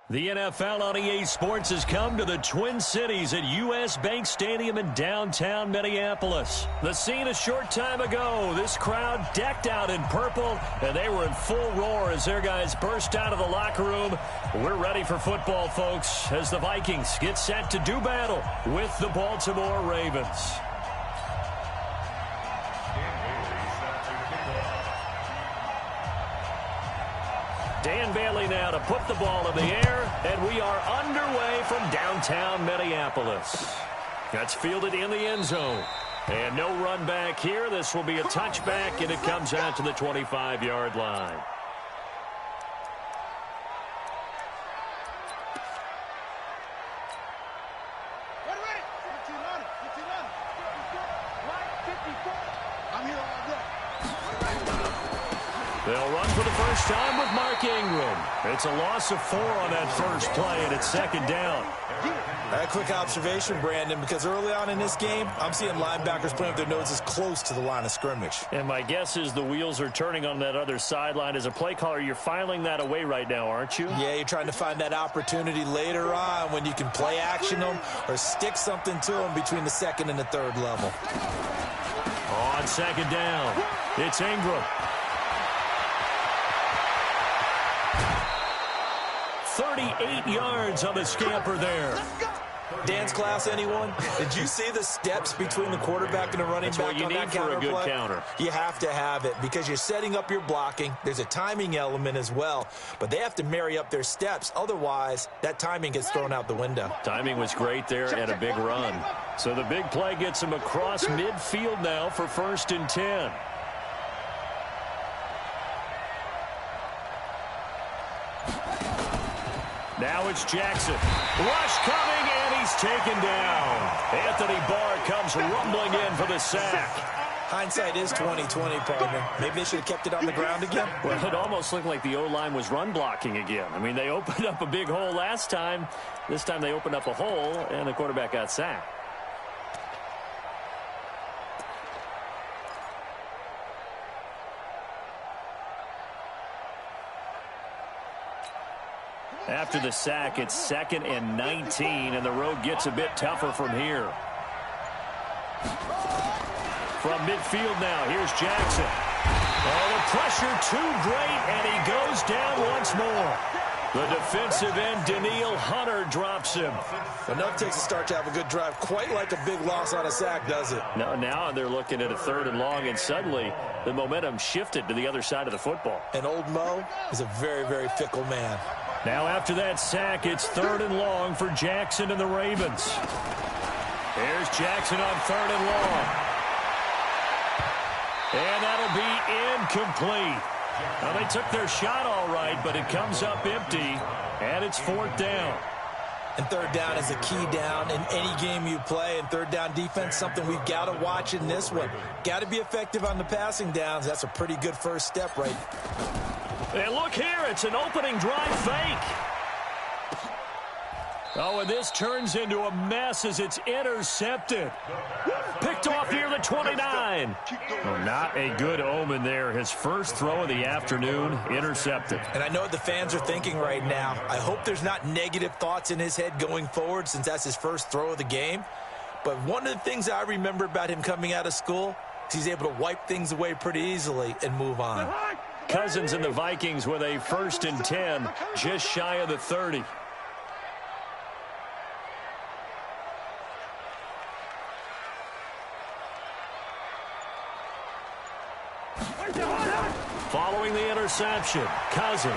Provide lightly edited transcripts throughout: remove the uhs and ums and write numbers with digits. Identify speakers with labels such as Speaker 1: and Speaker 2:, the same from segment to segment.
Speaker 1: The NFL on EA Sports has come to the Twin Cities at U.S. Bank Stadium in downtown Minneapolis. The scene a short time ago, this crowd decked out in purple, and they were in full roar as their guys burst out of the locker room. We're ready for football, folks, as the Vikings get set to do battle with the Baltimore Ravens. Dan Bailey now to put the ball in the air, and we are underway from downtown Minneapolis. That's fielded in the end zone. And no run back here. This will be a touchback, and it comes out to the 25-yard line. They'll run for the first time with Mark Ingram. It's a loss of 4 on that first play, and it's second down.
Speaker 2: A quick observation, Brandon, because early on in this game, I'm seeing linebackers playing with their noses close to the line of scrimmage.
Speaker 1: And my guess is the wheels are turning on that other sideline. As a play caller, you're filing that away right now, aren't you?
Speaker 2: Yeah, you're trying to find that opportunity later on when you can play action them or stick something to them between the second and the third level.
Speaker 1: On second down, it's Ingram. 38 yards on the scamper there.
Speaker 2: Dance class, anyone? Did you see the steps between the quarterback and the running back on that counter play? That's what you need for a good counter. You have to have it because you're setting up your blocking. There's a timing element as well, but they have to marry up their steps. Otherwise, that timing gets thrown out the window.
Speaker 1: Timing was great there and a big run. So the big play gets him across midfield now for 1st and 10. Now it's Jackson. Rush coming, and he's taken down. Anthony Barr comes rumbling in for the sack.
Speaker 2: Hindsight is 20/20, partner. Maybe they should have kept it on the ground again.
Speaker 1: Well, it almost looked like the O-line was run blocking again. I mean, they opened up a big hole last time. This time they opened up a hole, and the quarterback got sacked. After the sack, it's 2nd and 19, and the road gets a bit tougher from here. From midfield now, here's Jackson. Oh, the pressure too great, and he goes down once more. The defensive end, Daniil Hunter, drops him.
Speaker 2: Enough takes a start to have a good drive. Quite like a big loss on a sack, does it?
Speaker 1: No, now they're looking at a 3rd and long, and suddenly the momentum shifted to the other side of the football.
Speaker 2: And old Mo is a very, very fickle man.
Speaker 1: Now after that sack, it's 3rd and long for Jackson and the Ravens. Here's Jackson on 3rd and long. And that'll be incomplete. Now they took their shot all right, but it comes up empty, and it's 4th down.
Speaker 2: And 3rd down is a key down in any game you play. And 3rd down defense, something we've got to watch in this one. Got to be effective on the passing downs. That's a pretty good first step, right?
Speaker 1: And look here, it's an opening drive fake. Oh, and this turns into a mess as it's intercepted. Picked off near the 29. Well, not a good omen there. His first throw of the afternoon, intercepted.
Speaker 2: And I know what the fans are thinking right now. I hope there's not negative thoughts in his head going forward since that's his first throw of the game. But one of the things I remember about him coming out of school is he's able to wipe things away pretty easily and move on.
Speaker 1: Cousins and the Vikings with a 1st and 10, just shy of the 30. Following the interception, Cousins.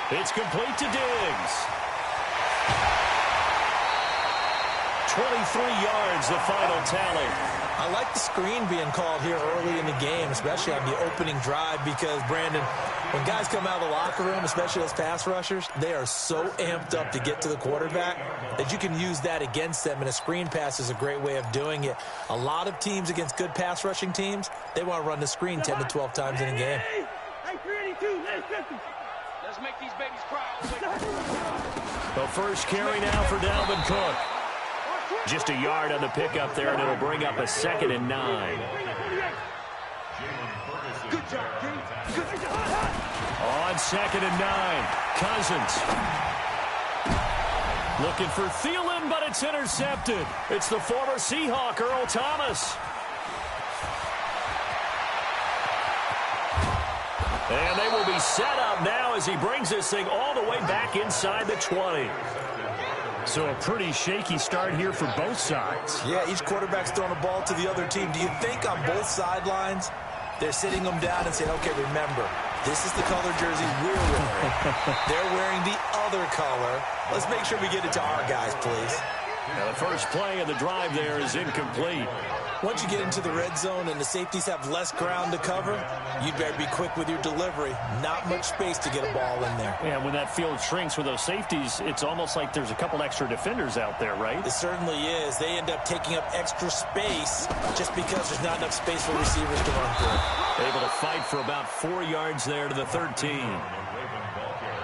Speaker 1: It's complete to Diggs. 23 yards, the final tally.
Speaker 2: I like the screen being called here early in the game, especially on the opening drive, because, Brandon, when guys come out of the locker room, especially as pass rushers, they are so amped up to get to the quarterback that you can use that against them, and a screen pass is a great way of doing it. A lot of teams against good pass rushing teams, they want to run the screen 10 to 12 times in a game.
Speaker 3: Let's make these babies cry.
Speaker 1: The first carry now for Dalvin Cook. Just a yard on the pickup there, and it'll bring up a 2nd and 9.
Speaker 3: Good job, King.
Speaker 1: On 2nd and 9. Cousins. Looking for Thielen, but it's intercepted. It's the former Seahawk, Earl Thomas. And they will be set up now as he brings this thing all the way back inside the 20. So a pretty shaky start here for both sides.
Speaker 2: Yeah, each quarterback's throwing a ball to the other team. Do you think on both sidelines they're sitting them down and saying, okay, remember, this is the color jersey we're wearing. They're wearing the other color. Let's make sure we get it to our guys, please.
Speaker 1: Now the first play of the drive there is incomplete.
Speaker 2: Once you get into the red zone and the safeties have less ground to cover, you'd better be quick with your delivery. Not much space to get a ball in there.
Speaker 1: Yeah, when that field shrinks with those safeties, it's almost like there's a couple extra defenders out there, right?
Speaker 2: It certainly is. They end up taking up extra space just because there's not enough space for receivers to run through.
Speaker 1: Able to fight for about 4 yards there to the 13.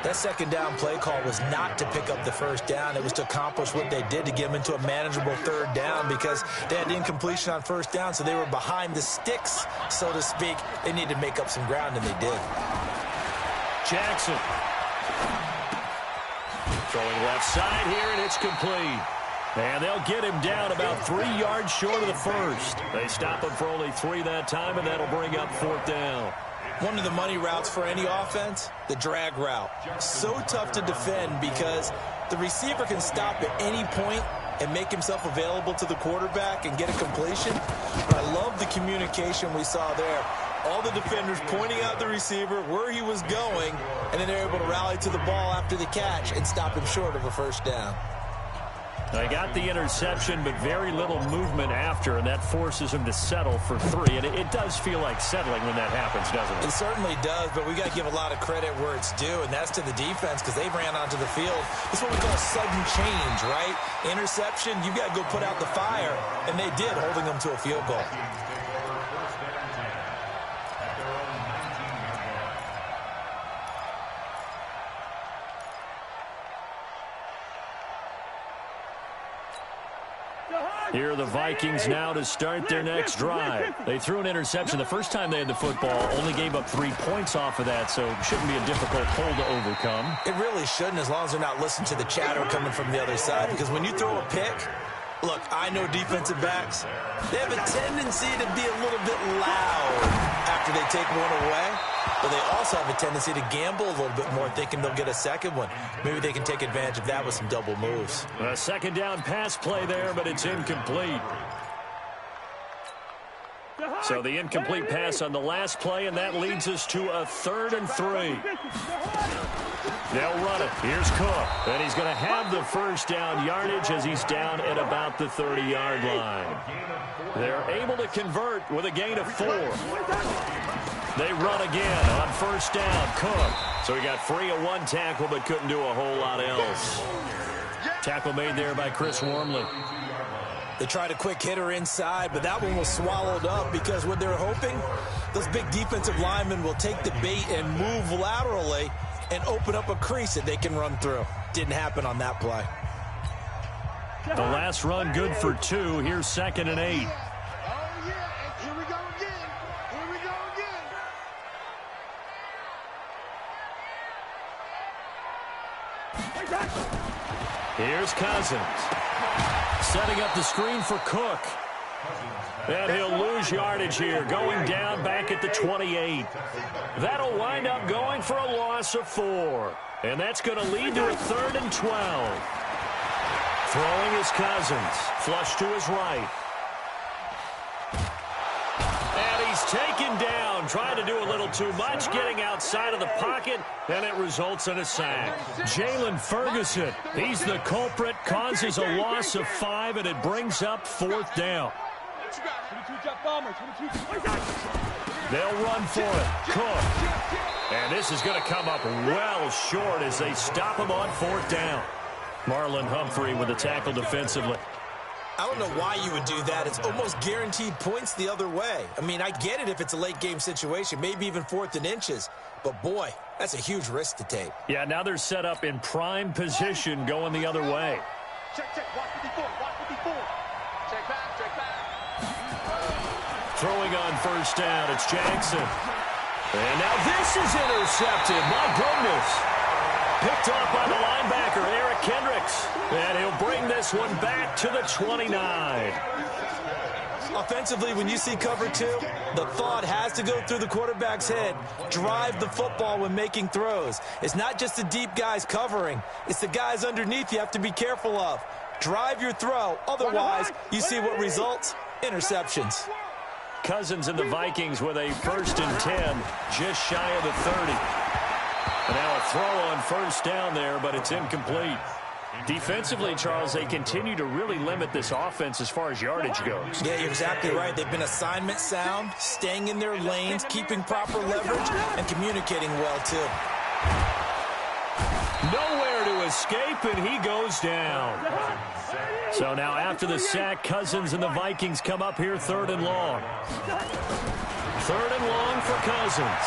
Speaker 2: That second down play call was not to pick up the first down. It was to accomplish what they did to get them into a manageable third down because they had incompletion on first down, so they were behind the sticks, so to speak. They needed to make up some ground, and they did.
Speaker 1: Jackson. Throwing left side here, and it's complete. And they'll get him down about 3 yards short of the first. They stop him for only 3 that time, and that'll bring up fourth down.
Speaker 2: One of the money routes for any offense, the drag route. So tough to defend because the receiver can stop at any point and make himself available to the quarterback and get a completion. But I love the communication we saw there. All the defenders pointing out the receiver, where he was going, and then they're able to rally to the ball after the catch and stop him short of a first down.
Speaker 1: They got the interception, but very little movement after, and that forces him to settle for 3. And it does feel like settling when that happens, doesn't it?
Speaker 2: It certainly does, but we got to give a lot of credit where it's due, and that's to the defense because they ran onto the field. It's what we call sudden change, right? Interception, you got to go put out the fire, and they did, holding them to a field goal.
Speaker 1: Here are the Vikings now to start their next drive. They threw an interception the first time they had the football, only gave up 3 points off of that, so it shouldn't be a difficult hole to overcome.
Speaker 2: It really shouldn't, as long as they're not listening to the chatter coming from the other side, because when you throw a pick, look, I know defensive backs, they have a tendency to be a little bit loud after they take one away, but they also have a tendency to gamble a little bit more, thinking they'll get a second one. Maybe they can take advantage of that with some double moves.
Speaker 1: A second down pass play there, but it's incomplete. So the incomplete pass on the last play, and that leads us to a 3rd and 3. They'll run it. Here's Cook. And he's going to have the first down yardage as he's down at about the 30-yard line. They're able to convert with a gain of 4. They run again on first down. Cook. So he got free of 1 tackle but couldn't do a whole lot else. Tackle made there by Chris Wormley.
Speaker 2: They tried a quick hitter inside, but that one was swallowed up because what they're hoping, those big defensive linemen will take the bait and move laterally and open up a crease that they can run through. Didn't happen on that play.
Speaker 1: The last run good for 2. Here's 2nd and 8. Here's Cousins. Setting up the screen for Cook. And he'll lose yardage here, going down back at the 28. That'll wind up going for a loss of 4. And that's going to lead to a 3rd and 12. Throwing is Cousins. Flush to his right. And he's taken down, trying to do a little too much, getting outside of the pocket, and it results in a sack. Jalen Ferguson, he's the culprit, causes a loss of 5, and it brings up 4th down. They'll run for it. Cook. And this is going to come up well short as they stop him on 4th down. Marlon Humphrey with the tackle defensively.
Speaker 2: I don't know why you would do that. It's almost guaranteed points the other way. I mean, I get it if it's a late game situation, maybe even 4th and inches. But, boy, that's a huge risk to take.
Speaker 1: Yeah, now they're set up in prime position going the other way.
Speaker 3: Check, watch 54, watch 54. Check back.
Speaker 1: Throwing on first down, it's Jackson. And now this is intercepted. My goodness. Picked off by the linebacker, Eric Kendricks. And he'll bring this one back to the 29.
Speaker 2: Offensively, when you see cover two, the thought has to go through the quarterback's head. Drive the football when making throws. It's not just the deep guys covering. It's the guys underneath you have to be careful of. Drive your throw. Otherwise, you see what results? Interceptions.
Speaker 1: Cousins and the Vikings with a 1st and 10, just shy of the 30. And now a throw on 1st down there, but it's incomplete. Defensively, Charles, they continue to really limit this offense as far as yardage goes.
Speaker 2: Yeah, you're exactly right. They've been assignment sound, staying in their lanes, keeping proper leverage, and communicating well, too.
Speaker 1: Nowhere to escape, and he goes down. So now after the sack, Cousins and the Vikings come up here 3rd and long. 3rd and long for Cousins.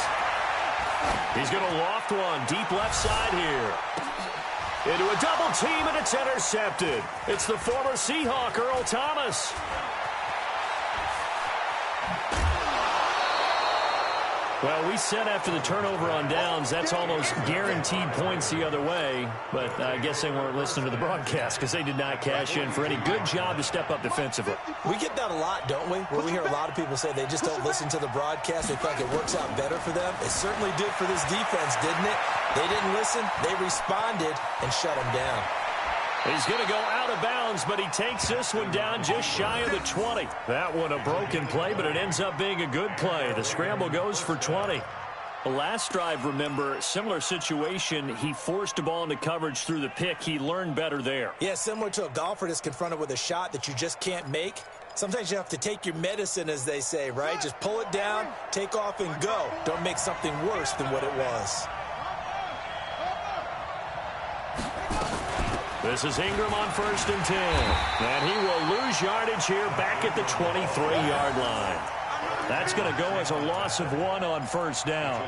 Speaker 1: He's going to loft one deep left side here. Into a double team, and it's intercepted. It's the former Seahawk, Earl Thomas. Well, we said after the turnover on downs, that's almost guaranteed points the other way. But I guess they weren't listening to the broadcast because they did not cash in for any good job to step up defensively.
Speaker 2: We get that a lot, don't we? Where we hear a lot of people say they just don't listen to the broadcast. They think it works out better for them. It certainly did for this defense, didn't it? They didn't listen. They responded and shut them down.
Speaker 1: He's going to go out of bounds, but he takes this one down just shy of the 20. That one a broken play, but it ends up being a good play. The scramble goes for 20. The last drive, remember, similar situation. He forced a ball into coverage through the pick. He learned better there.
Speaker 2: Yeah, similar to a golfer that's confronted with a shot that you just can't make. Sometimes you have to take your medicine, as they say, right? Just pull it down, take off, and go. Don't make something worse than what it was.
Speaker 1: This is Ingram on 1st and 10. And he will lose yardage here back at the 23-yard line. That's going to go as a loss of 1 on 1st down.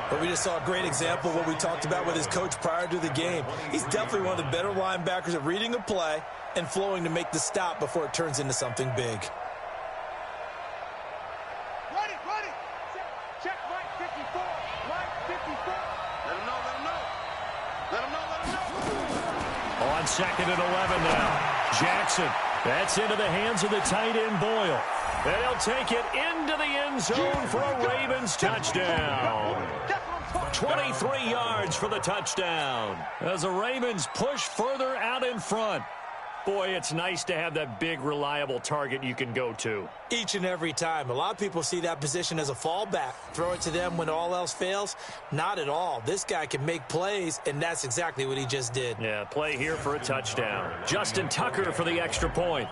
Speaker 2: But we just saw a great example of what we talked about with his coach prior to the game. He's definitely one of the better linebackers at reading a play and flowing to make the stop before it turns into something big.
Speaker 3: Ready. Check right 54. Right 54. Let him know.
Speaker 1: On 2nd and 11 now. Jackson. That's into the hands of the tight end, Boyle. And he'll take it into the end zone for a Ravens touchdown. 23 yards for the touchdown. As the Ravens push further out in front. Boy, it's nice to have that big, reliable target you can go to.
Speaker 2: Each and every time. A lot of people see that position as a fallback. Throw it to them when all else fails. Not at all. This guy can make plays, and that's exactly what he just did.
Speaker 1: Yeah, play here for a touchdown. Justin Tucker for the extra point.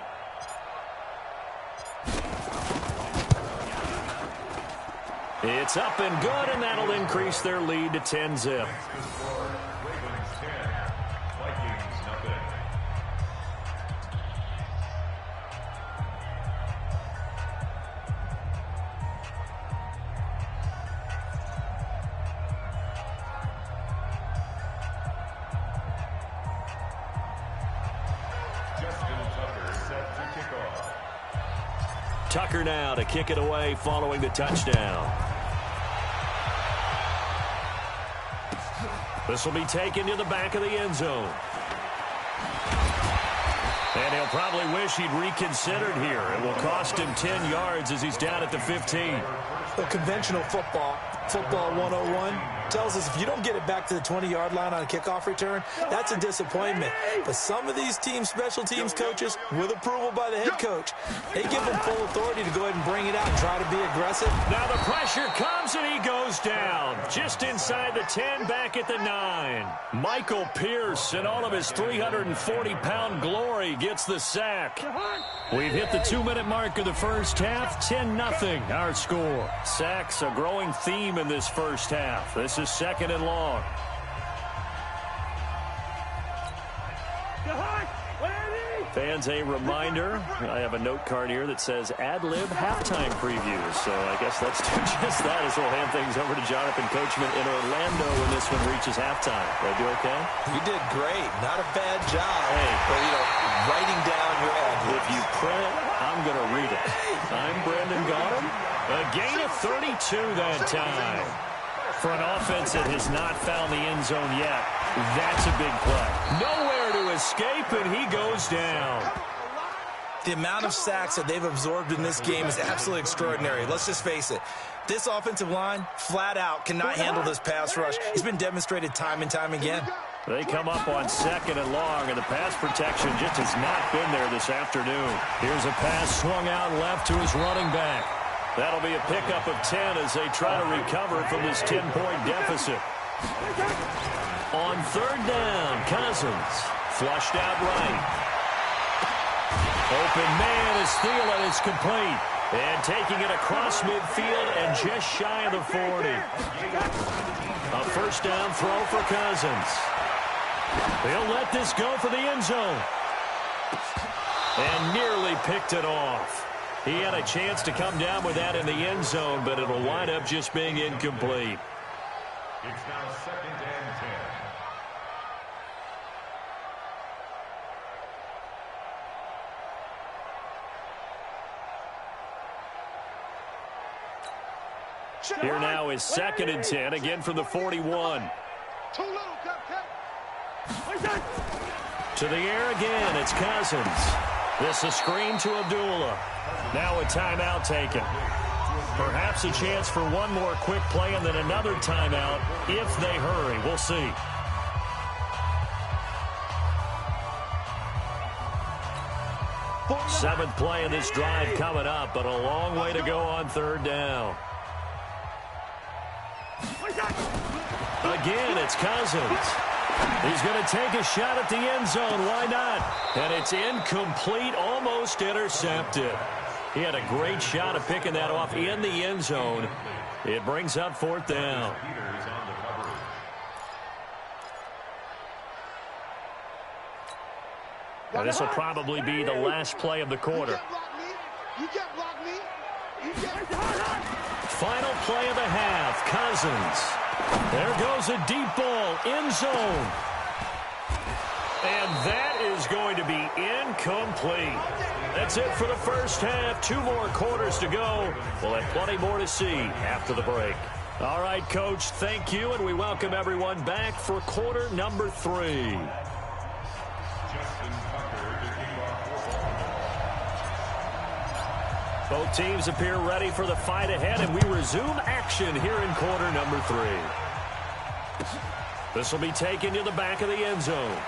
Speaker 1: It's up and good, and that'll increase their lead to 10-zip. Tucker now to kick it away following the touchdown. This will be taken to the back of the end zone. And he'll probably wish he'd reconsidered here. It will cost him 10 yards as he's down at the 15.
Speaker 2: The conventional football 101, tells us if you don't get it back to the 20-yard line on a kickoff return, that's a disappointment. But some of these team special teams coaches, with approval by the head coach, they give them full authority to go ahead and bring it out and try to be aggressive.
Speaker 1: Now the pressure comes and he goes down. Just inside the 10, back at the 9. Michael Pierce, in all of his 340-pound glory, gets the sack. We've hit the 2-minute mark of the first half, 10-0 our score. Sacks, a growing theme in this first half. This is 2nd and long. Fans, a reminder, I have a note card here that says ad-lib halftime previews. So I guess let's do just that as we'll hand things over to Jonathan Coachman in Orlando when this one reaches halftime. Did I do okay?
Speaker 2: You did great. Not a bad job.
Speaker 1: Hey.
Speaker 2: But, writing down your ad-libs.
Speaker 1: If you print it, I'm going to read it. I'm Brendan Gaudin. A gain of 32 that time. For an offense that has not found the end zone yet, That's a big play. Nowhere to escape, and he goes down.
Speaker 2: The amount of sacks that they've absorbed in this game is absolutely extraordinary. Let's just face it. This offensive line, flat out, cannot handle this pass rush. It's been demonstrated time and time again.
Speaker 1: They come up on 2nd and long, and the pass protection just has not been there this afternoon. Here's a pass swung out left to his running back. That'll be a pickup of 10 as they try to recover from this 10-point deficit. On 3rd down, Cousins flushed out right. Open man is Thielen. It's complete. And taking it across midfield and just shy of the 40. A 1st down throw for Cousins. He'll let this go for the end zone. And nearly picked it off. He had a chance to come down with that in the end zone, but it'll wind up just being incomplete.
Speaker 4: It's now 2nd and 10.
Speaker 1: Here now is 2nd and 10, again from the 41. To the air again, it's Cousins. This a screen to Abdullah. Now a timeout taken. Perhaps a chance for one more quick play and then another timeout if they hurry. We'll see. Seventh play of this drive coming up, but a long way to go on 3rd down. Again, it's Cousins. He's going to take a shot at the end zone. Why not? And it's incomplete, almost intercepted. He had a great shot of picking that off in the end zone. It brings up 4th down. And this will probably be the last play of the quarter. Final play of the half, Cousins. There goes a deep ball, end zone. And that is going to be incomplete. That's it for the 1st half. 2 more quarters to go. We'll have plenty more to see after the break. All right, Coach, thank you, and we welcome everyone back for quarter number 3. Both teams appear ready for the fight ahead, and we resume action here in quarter number 3. This will be taken to the back of the end zone.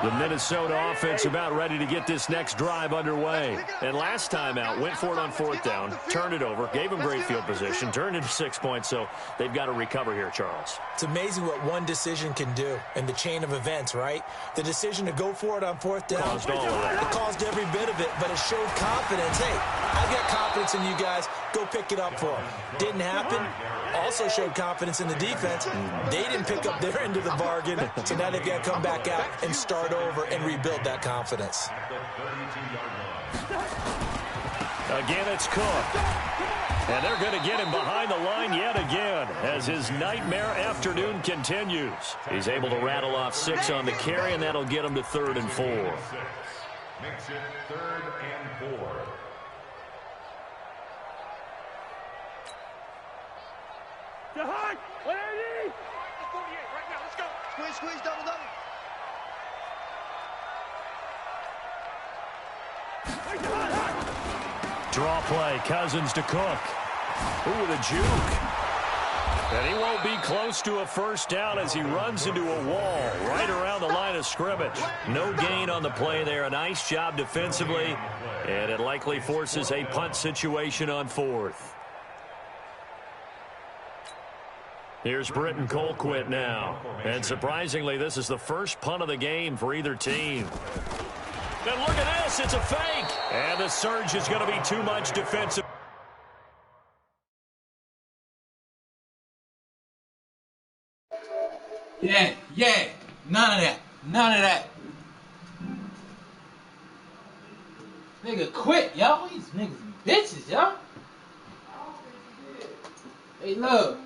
Speaker 1: The Minnesota offense about ready to get this next drive underway. And last time out, went for it on 4th down, turned it over, gave them great field position, turned it 6 points, so they've got to recover here, Charles.
Speaker 2: It's amazing what one decision can do in the chain of events, right? The decision to go for it on 4th down
Speaker 1: caused all of that.
Speaker 2: It caused every bit of it, but it showed confidence. Hey, I've got confidence in you guys. Go pick it up for them. Didn't happen. Also showed confidence in the defense. They didn't pick up their end of the bargain, so now they've got to come back out and start over and rebuild that confidence.
Speaker 1: Again, it's Cook. And they're going to get him behind the line yet again as his nightmare afternoon continues. He's able to rattle off 6 on the carry, and that'll get him to 3rd and 4.
Speaker 4: Makes it 3rd and 4.
Speaker 3: Hard. 180. 48 right now. Let's go. Squeeze, double.
Speaker 1: Draw play, Cousins to Cook. Ooh, the juke. And he won't be close to a 1st down as he runs into a wall right around the line of scrimmage. No gain on the play there. A nice job defensively, and it likely forces a punt situation on 4th. Here's Britton Colquitt now. And surprisingly, this is the first punt of the game for either team. And look at this, it's a fake. And the surge is going to be too much defensive.
Speaker 5: Yeah, none of that. Nigga, quit, y'all. These niggas bitches, y'all. Hey, look.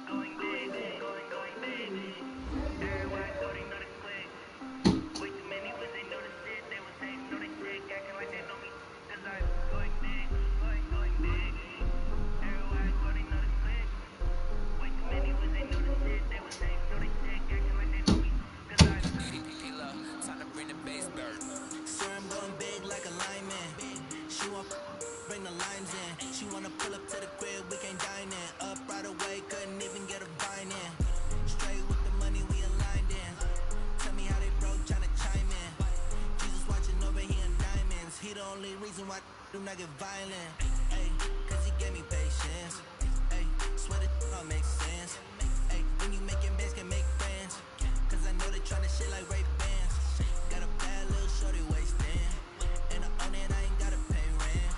Speaker 6: the reason why do not get violent. Ay, cause he gave me patience. Ay, swear that all makes sense. Ay, when you making bands, can make friends. Cause I know they tryna shit like Ray-Bans. Got a bad little shorty wasting. And I own it, I ain't gotta pay rent.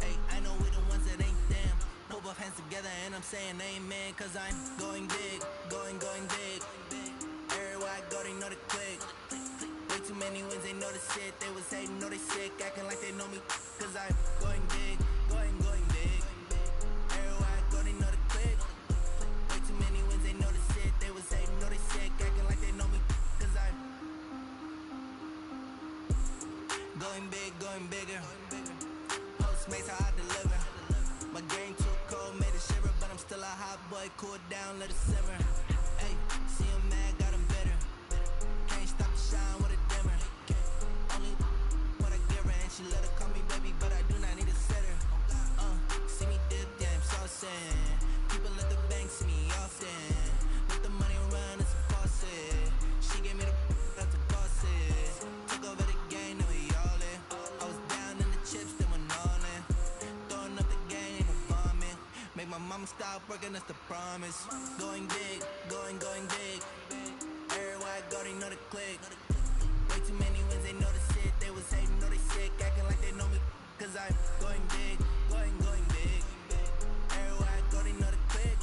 Speaker 6: Ay, I know we the ones that ain't them. Put both hands together and I'm saying amen. Cause I'm going big, going big. Everywhere I go, they know the click. Way too many wins, they know the shit. They was hating, know they sick, acting like they know me. Cause I'm going big, going big. Everywhere I go, they know the click. Way too many wins, they know the shit. They was hating, know they sick, acting like they know me. Cause I'm going big, going bigger. Postmates how I deliver. My game too cold, made it shiver. But I'm still a hot boy, cool down, let it simmer. Hey, see him mad, got him bitter. Can't stop the shine with a dimmer. Only what I give her, and she let her call me baby, but I do not need a sitter. See me dip, yeah, I'm saucing. People at the bank see me often. Let the money run, it's a faucet. She gave me the that's a faucet. Took over the game, now we all in. I was down in the chips, then went all in. Throwing up the game, ain't no vomit. Make my mama stop working, that's the promise. Going big, going big. Everywhere I go, they know the click. Way too many wins, they know the shit. They was hating, know they sick, acting like they know me. Cause I'm going big, going big. Everywhere I go, they know the click.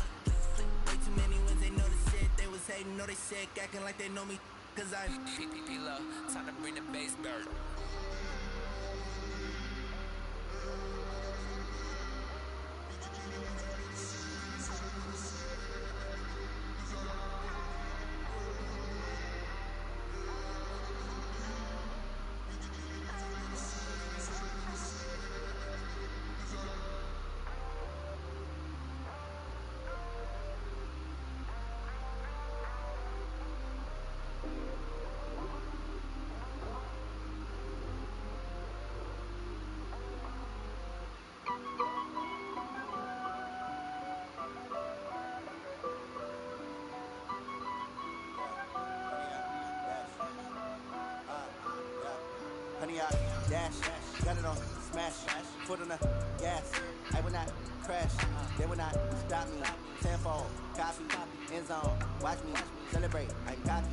Speaker 6: Way too many wins, they know the shit. They was hating, know they sick, acting like they know me. Cause I'm P-Lo, time to bring the bass back.
Speaker 7: Honey, I dash, got it on smash, foot on the gas. I will not crash, they will not stop me. Tenfold, copy, end zone, watch me celebrate. I'm cocky,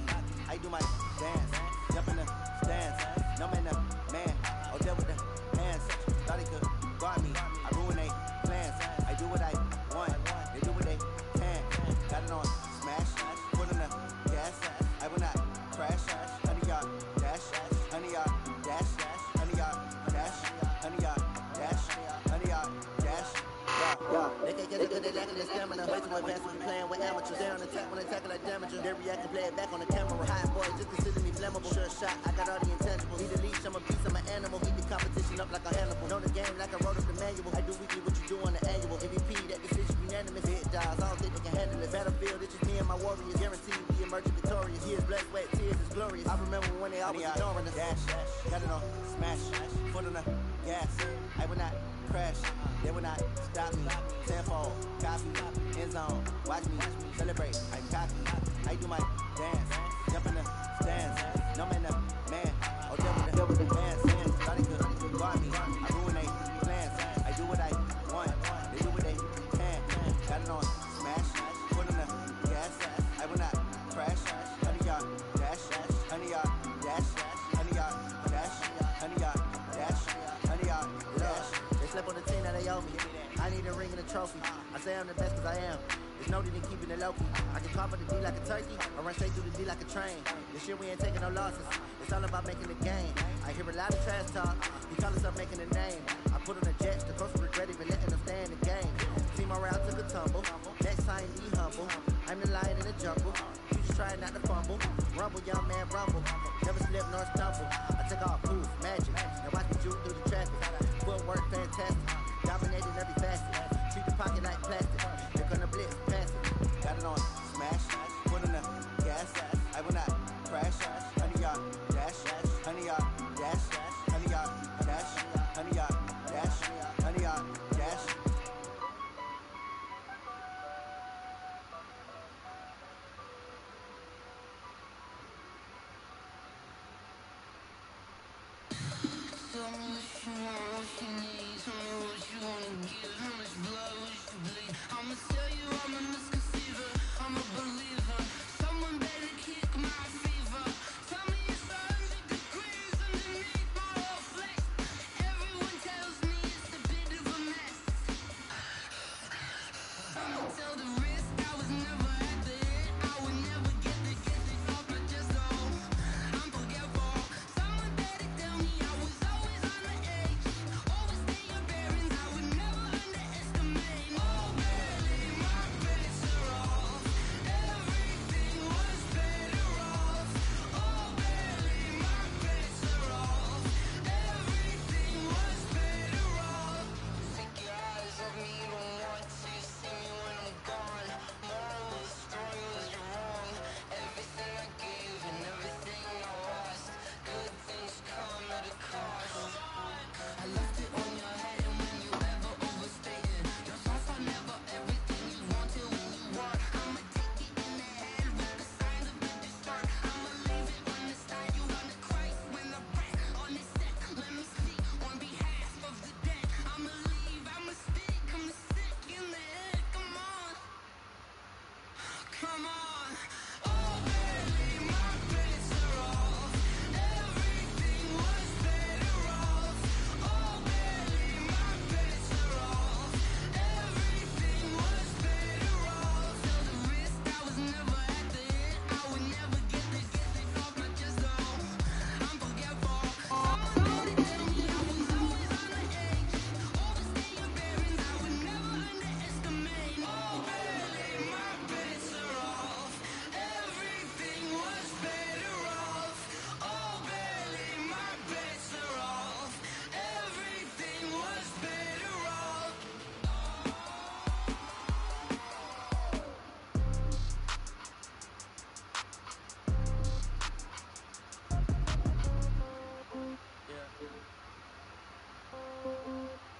Speaker 7: I do my dance, jump in the stands. No man, the man, oh there with the hands. Thought he could guard me, I ruin they plans. I do what I want, they do what they can. Got it on smash, foot on the gas. I will not crash, honey, y'all dash, honey, y'all dash, honey, y'all dash, honey, y'all dash, honey, y'all dash. Yeah, they can't get it cause they lacking their stamina. Way too advanced when we playing with amateurs. They on attack when they tackle like damages. They react and play it back on the camera. Hot boy, just consider me flammable. Sure shot, I got all the intangibles. Need a leash, I'm a beast, I'm an animal. Heat the competition up like a Hannibal. Know the game like I wrote up the manual. I do weekly what you do on the annual. MVP, that decision unanimous. Hit dials, I don't think they can handle it. Battlefield, it's just me and my warriors. Guaranteed we emerging victorious. Years, blood, sweat, tears, is glorious. I remember when they always ignoring us. Dash, got it on smash, foot on the gas. I will not crash, they will not stop me. Tenfold, copy, end zone, watch me celebrate. I'm cocky, I do my dance, jump in the stands. No man, the man, oh there with the hands. Thought he could guard me, I ruin they plans. I do what I want, they do what they can. Got it on smash, foot on the gas. I will not crash, honey y'all dash, honey y'all dash, honey y'all dash, honey y'all dash, honey y'all dash. They slept on the team, now they owe me. I need a ring and a trophy. I say I'm the best cause I am. There's no need in keeping it low-key. I can cover the D like a turkey, or run straight through the D like a train. This shit we ain't taking no losses. It's all about making the game. I hear a lot of trash talk. He call himself making a name. I put on the jets, the coach regret even letting them stay in the game. Team around took a tumble. Next time be humble. I'm the lion in the jungle. You just try not to fumble. Rumble, young man, rumble. Never slip nor stumble. I take off, poof, magic. Now watch me juke through the traffic. Footwork fantastic. Dominating every facet. Treat the pocket like plastic. They're gonna blitz, pass it. Got it on smash, foot on the gas. I will not crash. Honey y'all dash, honey y'all dash, honey y'all dash, honey y'all dash, honey y'all dash.
Speaker 8: So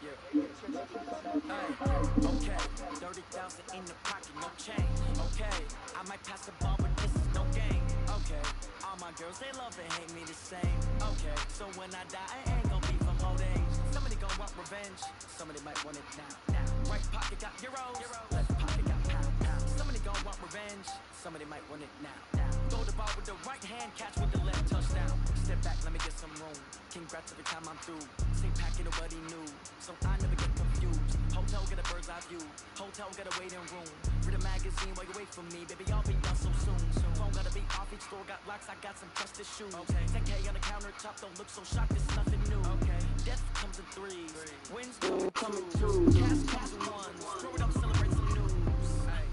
Speaker 6: Okay, 30,000 in the pocket, no change. Okay, I might pass the ball, but this is no game. Okay, all my girls, they love and hate me the same. Okay, so when I die, I ain't gon' be from old age. Somebody gon' want revenge, somebody might want it now. Right pocket got euros, left pocket got pound. Somebody gon' want revenge, somebody might want it now. Throw the ball with the right hand, catch with the left, touchdown. Step back, let me get some room. Congrats every time I'm through. Same packet of what he knew, so I never get confused. Hotel get a bird's eye view, hotel get a waiting room. Read a magazine while you wait for me, baby, I'll be done so soon. Phone gotta be off, each store got locks, I got some trusted shoes. Okay, 10K on the countertop, don't look so shocked, it's nothing new. Okay, death comes in threes, wins come in twos, cash comes in ones. Throw it up, celebrate some news. Hey,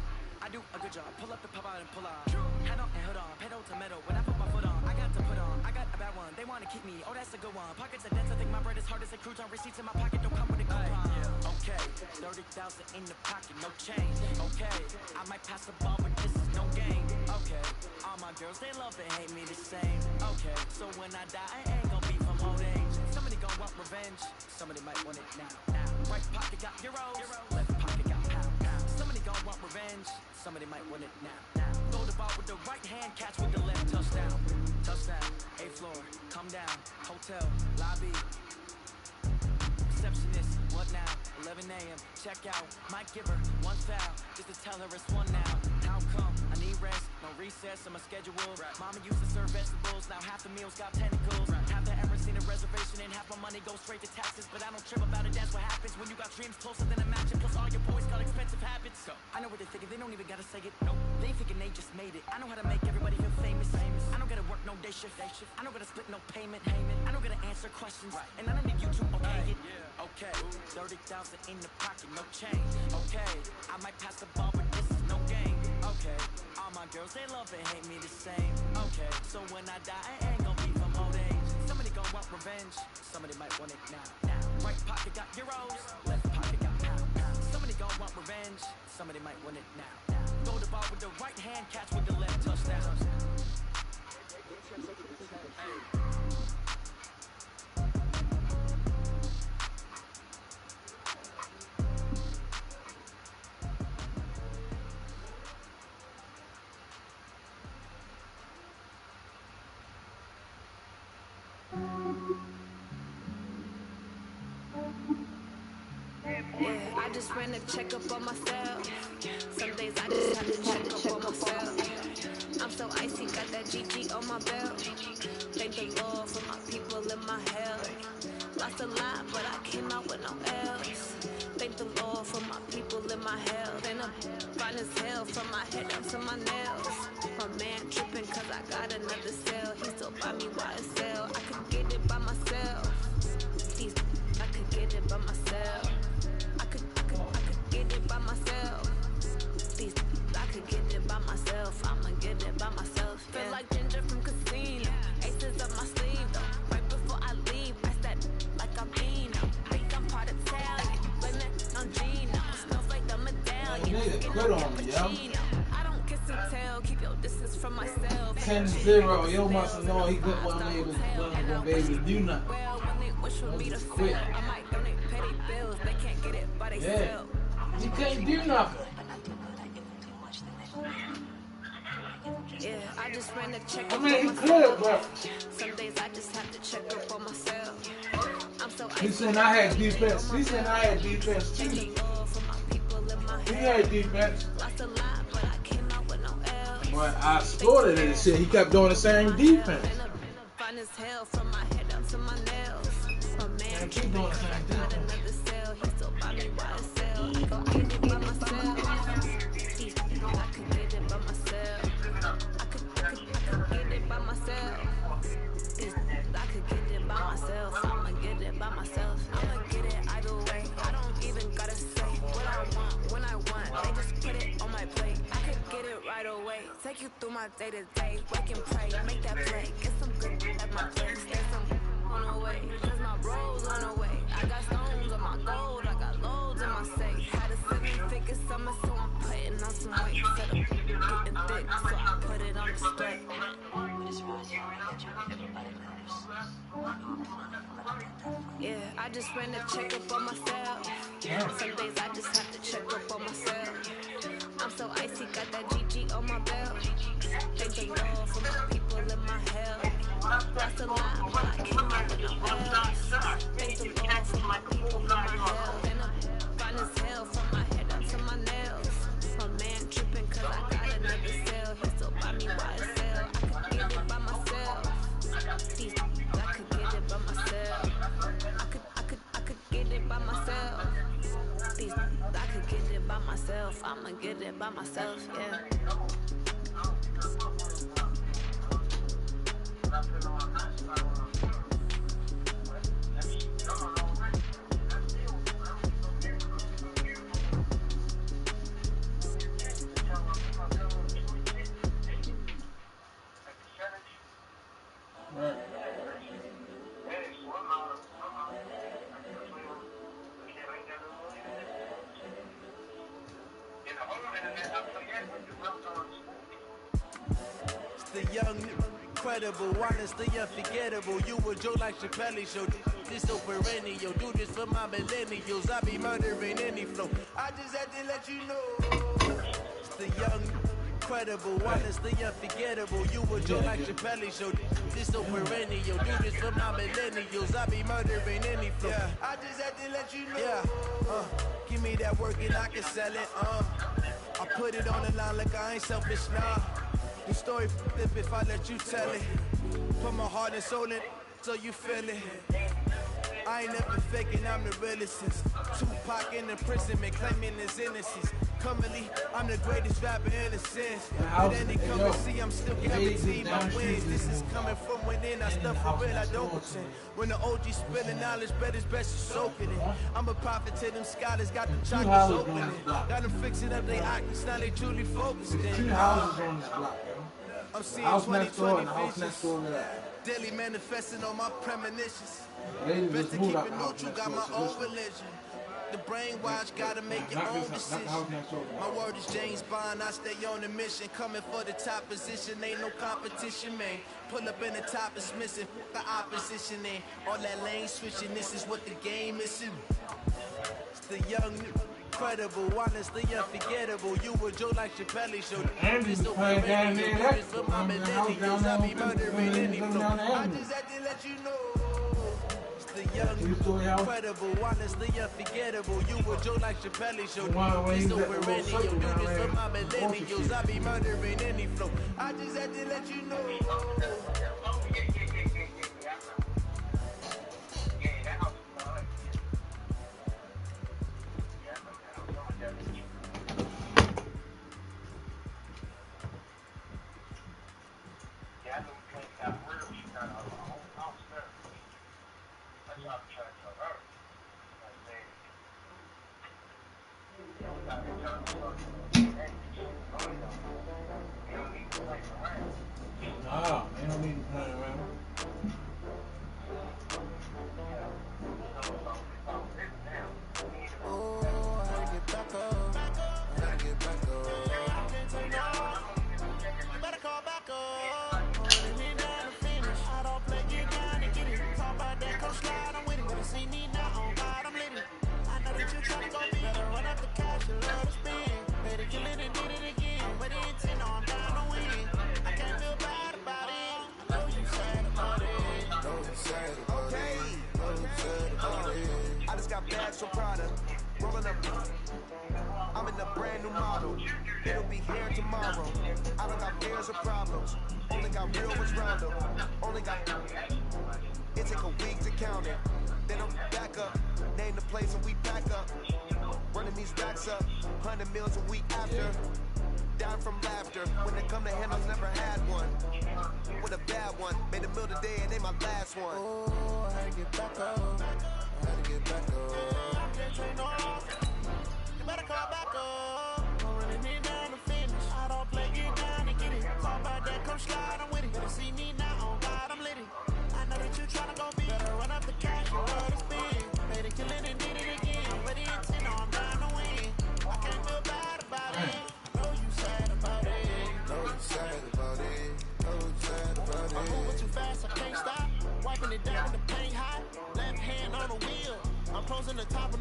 Speaker 6: I do a good job, pull up the pop out and pull out. Head on and hood on, pedal to metal, when I put my foot on, I got to put on, I got a bad one, they wanna keep me, oh that's a good one. Pockets are dense, I think my bread is hard as a crouton, receipts in my pocket don't come with a coupon. Okay, 30,000 in the pocket, no change. Okay, I might pass the ball, but this is no game. Okay, all my girls, they love and hate me the same. Okay, so when I die, I ain't gon' be from old age. Somebody gon' want revenge, somebody might want it now. Right pocket got euros, left pocket got pound. Somebody gon' want revenge, somebody might want it now. Throw the ball with the right hand, catch with the left, touchdown. Touchdown, 8th floor, come down, hotel, lobby. Receptionist, what now? 11 a.m. Check out. Might give her one foul just to tell her it's one now. How come? I need rest, no recess in my schedule. Mama used to serve vegetables, now half the meals got tentacles. Have the ever seen a reservation and half my money goes straight to taxes? But I don't trip about it, that's what happens when you got dreams closer than a matching. Plus all your boys got expensive habits. I know what they're thinking, they don't even gotta say it. Nope. They thinking they just made it. I know how to make everybody feel famous. I don't gotta work no day shift. I don't gotta split no payment. I don't gotta answer questions. And I don't need you to okay it. Okay, 30,000 in the pocket, no change. Okay, I might pass the ball, but this is no game. Okay, all my girls, they love and hate me the same. Okay, so when I die, I ain't gon' be from old age. Somebody gon' want revenge, somebody might want it now. Right pocket got euros, left pocket got pound. Somebody gon' want revenge, somebody might want it now. Throw the ball with the right hand, catch with the left, touchdown.
Speaker 8: I just ran a checkup on myself. Some days I just have to check up on myself. I'm so icy, got that GG on my belt. Thank the Lord for my people in my health. Lost a lot, but I came out with no L's. Thank the Lord for my people in my health. And I'm fine as hell from my head down to my nails. My man tripping cause I got another cell. He still buy me YSL. I could get it by myself. I could get it by myself. I could get it by myself. I could get it by myself. I'ma get it by myself. Yeah. Feel like Ginger from Casino. Aces up my sleeve though. Right before I leave, I that like I'm Dino. Think I'm part Italian. Blame that on Gino. Smells like the medallion.
Speaker 5: Good on me, yo.
Speaker 8: I don't kiss and tell. Keep your distance from myself.
Speaker 5: 10-0. Yo must know he good one gonna be able to do nothing.
Speaker 8: Wish for me to quit. I might donate petty bills. They can't get it by themselves.
Speaker 5: You can't do nothing.
Speaker 8: Yeah, I just ran a check
Speaker 5: I
Speaker 8: up
Speaker 5: mean,
Speaker 8: on
Speaker 5: it's good,
Speaker 8: myself.
Speaker 5: but
Speaker 8: Some days I just have to check up on myself. I'm so
Speaker 5: he said I had defense. He said I had defense too. He had defense.
Speaker 8: Lost a lot, but I came out with no L's.
Speaker 5: But I scored it and it said he kept doing the same defense.
Speaker 8: Fine as hell from my head up to my nails. My man
Speaker 5: keep doing the same
Speaker 8: got
Speaker 5: thing.
Speaker 8: another cell. He still buy me YSL. Go get it by myself. I could get it by myself. I could get it by myself. I could get it by myself. I'ma get it by myself. I'ma get it either way. I don't even gotta say what I want when I want. They just put it on my plate. I could get it right away. Take you through my day to day. Wake and pray. Make that play. Get some good at my place. There's some on the way. Cause my bros on the way. I got stones on my gold. I got loads in my safe. Had a 7-figure summer, so I'm putting on some weight. Said I'm getting thick, so I put it on display. Yeah, I just ran a check up on myself. Some days I just have to check up on myself. I'm so icy, got that GG on my belt. Thank the Lord for my people in my hell. That's a lie, but I can't get with no else. Thank the Lord for my people in my hell. And I'm fine as hell from my head up to my nails. My man tripping cause I got another cell. He still buy me YSL. I could get it by myself. These I could get it by myself. I could get it by myself. These I could get it by myself. I'ma get it by myself, yeah.
Speaker 6: The young, incredible, honestly unforgettable. You a Joe like Chappelle show. This so perennial. Do this for my millennials. I be murdering any flow. I just had to let you know. It's the young, incredible, honestly unforgettable. You a Joe like Chappelle show. This so perennial. Do this for my millennials. I be murdering any flow. Yeah. I just had to let you know. Yeah. Give me that work and I can sell it. I put it on the line like I ain't selfish, nah. The story flip if I let you tell it. Put my heart and soul in so you feel it. I ain't never faking, I'm the realest since Tupac in imprisonment, claiming his innocence. Currently, I'm the greatest rapper in a sense. But any come and see, I'm still guaranteed my wins. This is coming from within, I stuff for real, I don't pretend. When the OG spilling knowledge, bet it's best to soak in it. I'm a prophet to them scholars, got them chakras opening. Got them fixing up their octaves, now they truly focused in.
Speaker 5: 2 houses on this block, yo.
Speaker 6: I'm seeing
Speaker 5: House next door and the house
Speaker 6: visions.
Speaker 5: next door to that.
Speaker 6: Daily manifesting on my premonitions.
Speaker 5: Ladies
Speaker 6: Best
Speaker 5: just
Speaker 6: to
Speaker 5: moved
Speaker 6: keep
Speaker 5: out
Speaker 6: it
Speaker 5: the house
Speaker 6: neutral,
Speaker 5: next
Speaker 6: got
Speaker 5: door
Speaker 6: my
Speaker 5: to
Speaker 6: own
Speaker 5: this one.
Speaker 6: religion. The brainwash gotta make your
Speaker 5: Not
Speaker 6: own
Speaker 5: this- not the house
Speaker 6: decision.
Speaker 5: next door.
Speaker 6: My word is James Bond, I stay on a mission. Coming for the top position, ain't no competition, man. Pull up in the top is missing, the opposition ain't. All that lane switching, this is what the game is. It's the young, incredible, honestly unforgettable. You a Joe like Chappelle show.
Speaker 5: Andy was playing down there in that
Speaker 6: For my
Speaker 5: the house down
Speaker 6: millennials,
Speaker 5: there
Speaker 6: I
Speaker 5: on
Speaker 6: be murdering
Speaker 5: 50th,
Speaker 6: any flow.
Speaker 5: down the
Speaker 6: I
Speaker 5: avenue.
Speaker 6: just had to let you know. It's the young,
Speaker 5: Two-story house.
Speaker 6: incredible, honestly unforgettable. You a Joe like Chappelle show.
Speaker 5: One way
Speaker 6: This
Speaker 5: he's
Speaker 6: so
Speaker 5: at the little
Speaker 6: perennial.
Speaker 5: circle
Speaker 6: Do
Speaker 5: down
Speaker 6: this
Speaker 5: there
Speaker 6: for my
Speaker 5: in
Speaker 6: millennials. I be murdering any flow. I just had to let you know.
Speaker 5: Nah, they don't need to play around.
Speaker 6: Oh, I gotta get back up. I gotta get back up. You better call back up. Holding me down to finish. I don't play, get down and get it. Talk about that, come slide, I'm with it. Better see me now, on God, I'm lit. I know that you're trying to go big. Better run up the cash, you love to spend. Better kill it and did it again. But the intent, I'm down to win. I can't feel bad about it. I know you sad about it. Know you sad about it. Know you sad about it. I just got bags from Prada. Rolling up. I'm in a brand new model. It'll be here tomorrow. I don't got fears or problems. Only got real ones round them. Only got. It take a week to count it. Then I'm back up. Name the place and we pack up. Running these racks up. 100 meals a week after. Down from laughter. When it come to handles, never had one. With a bad one. Made a meal today and they my last one. Oh, I had to get back up. I had to get back up. You better call back up. I'm running it down to finish. I don't play, get down and get it. Talk about that, come slide, I'm with it. Better see me now, on God, I'm lit. I know that you tryna go big. Better run up the cash, you love to spend. Made it, kill it, and did it again. But the intent, I'm down to win. I can't feel bad about it. Know you sad about it. Know you sad about it. Know you sad about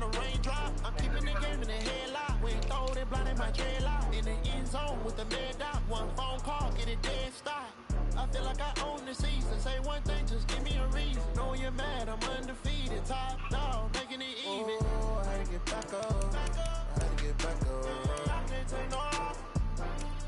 Speaker 6: a raindrop. I'm keeping the game in the headlock. When throw it blind in my dreadlock. In the end zone with the mad dot. One phone call, get it dead stop. I feel like I own the season. Say one thing, just give me a reason. Know you're mad, I'm undefeated. Top dog, making it even. Oh, I had to get back up. I had to get back up. I can't take no off.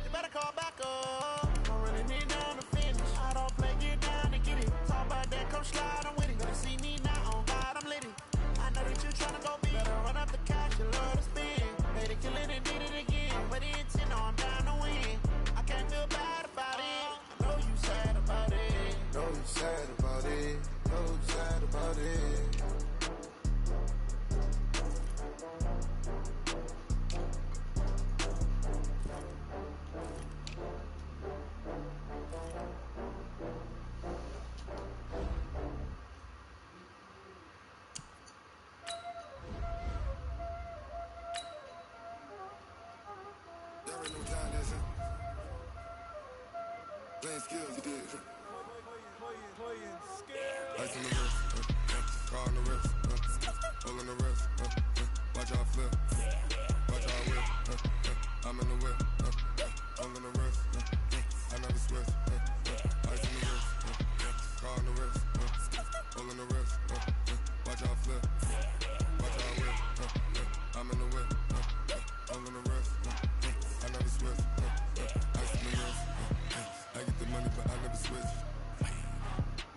Speaker 6: You better call back up. I'm running it down to finish. I don't play, get down to get it. Talk about that, come slide, I'm with it. Gonna see me now, on God, I'm lit it. I know that you're trying to go big. Better run up the cash, you love to spin. Made it, kill it, and did it again. But the intent, no, I'm down to win. I can't feel bad about it. I know you sad about it. Know you sad about it. Know you sad about it.
Speaker 9: There ain't no time, that's it. Playing skills, you did. Ice on the wrist, car on the wrist, hole in the wrist, watch out flip, watch out whip, I'm in the whip, hole in the wrist, I never switch, ice on the wrist, car on the wrist, hole in the wrist, watch out flip, watch out whip, I'm in the whip, hole in the wrist, I never switch, ice on the wrist, I get the money but I never switch.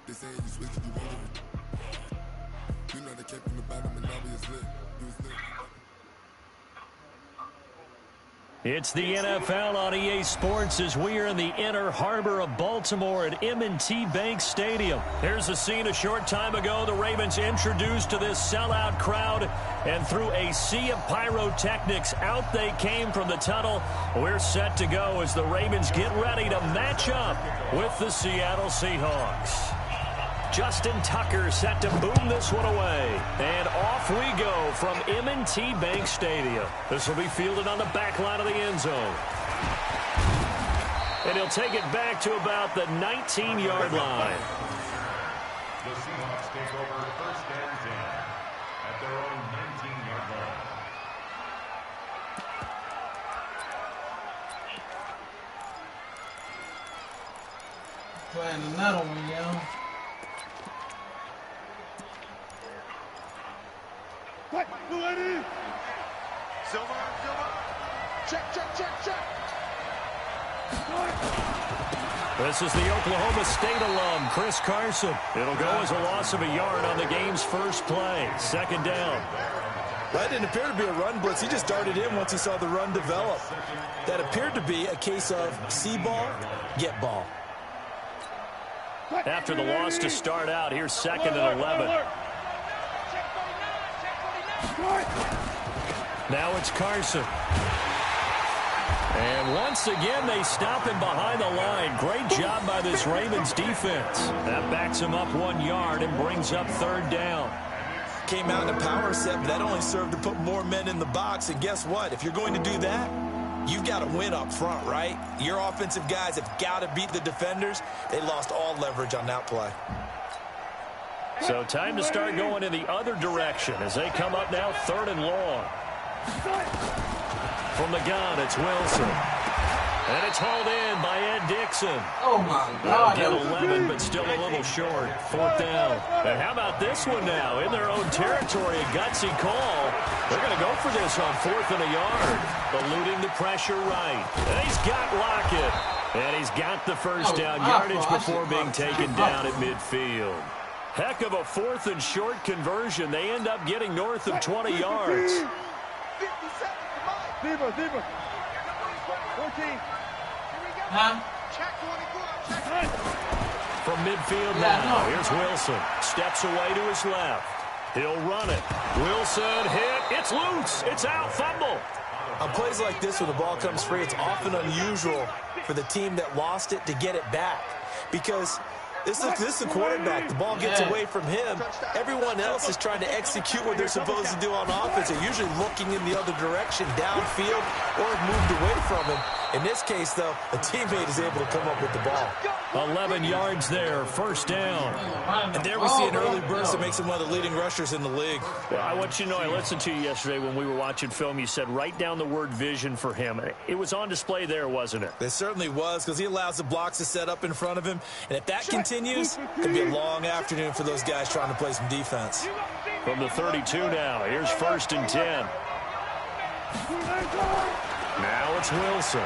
Speaker 9: They say you switch, you won't live. You know they kept in the bottom and now we is lit. You was lit.
Speaker 1: It's the NFL on EA Sports as we are in the inner harbor of Baltimore at M&T Bank Stadium. Here's a scene a short time ago. The Ravens introduced to this sellout crowd, and through a sea of pyrotechnics, out they came from the tunnel. We're set to go as the Ravens get ready to match up with the Seattle Seahawks. Justin Tucker set to boom this one away. And off we go from M&T Bank Stadium. This will be fielded on the back line of the end zone. And he'll take it back to about the 19-yard line.
Speaker 4: The Seahawks take over first and 10 at their own 19-yard line.
Speaker 5: Playing another one, yo.
Speaker 3: What? Silver. Check.
Speaker 1: This is the Oklahoma State alum, Chris Carson. It'll go as a loss of a yard on the game's first play. Second down.
Speaker 2: That didn't appear to be a run blitz. He just darted in once he saw the run develop. That appeared to be a case of see ball, get ball.
Speaker 1: After the loss to start out, here's second and 11. Now it's Carson. And once again, they stop him behind the line. Great job by this Ravens defense. That backs him up 1 yard and brings up third down.
Speaker 2: Came out in a power set, but that only served to put more men in the box. And guess what? If you're going to do that, you've got to win up front, right? Your offensive guys have got to beat the defenders. They lost all leverage on that play.
Speaker 1: So time to start going in the other direction as they come up now third and long. From the gun, it's Wilson. And it's hauled in by Ed Dixon.
Speaker 5: Oh, my God.
Speaker 1: They'll get 11, but still a little short. Fourth down. And how about this one now? In their own territory, a gutsy call. They're going to go for this on fourth and a yard. Eluding the pressure right. And he's got Lockett. And he's got the first down yardage before being taken down at midfield. Heck of a fourth and short conversion. They end up getting north of 20 yards.
Speaker 3: 57, Zebra. 14.
Speaker 5: Huh?
Speaker 1: From midfield now, here's Wilson. Steps away to his left. He'll run it. Wilson hit. It's loose. It's out. Fumble.
Speaker 2: On plays like this, when the ball comes free, it's often unusual for the team that lost it to get it back. Because this is the quarterback. The ball gets away from him. Everyone else is trying to execute what they're supposed to do on offense. They're usually looking in the other direction, downfield, or have moved away from him. In this case, though, a teammate is able to come up with the ball.
Speaker 1: 11 yards there, first down.
Speaker 2: And there we see an early burst that makes him one of the leading rushers in the league.
Speaker 1: Well, I want you to know, I listened to you yesterday when we were watching film. You said write down the word vision for him. It was on display there, wasn't it?
Speaker 2: It certainly was, because he allows the blocks to set up in front of him. And if that continues, it could be a long afternoon for those guys trying to play some defense.
Speaker 1: From the 32 now, here's 1st and 10. Now it's Wilson.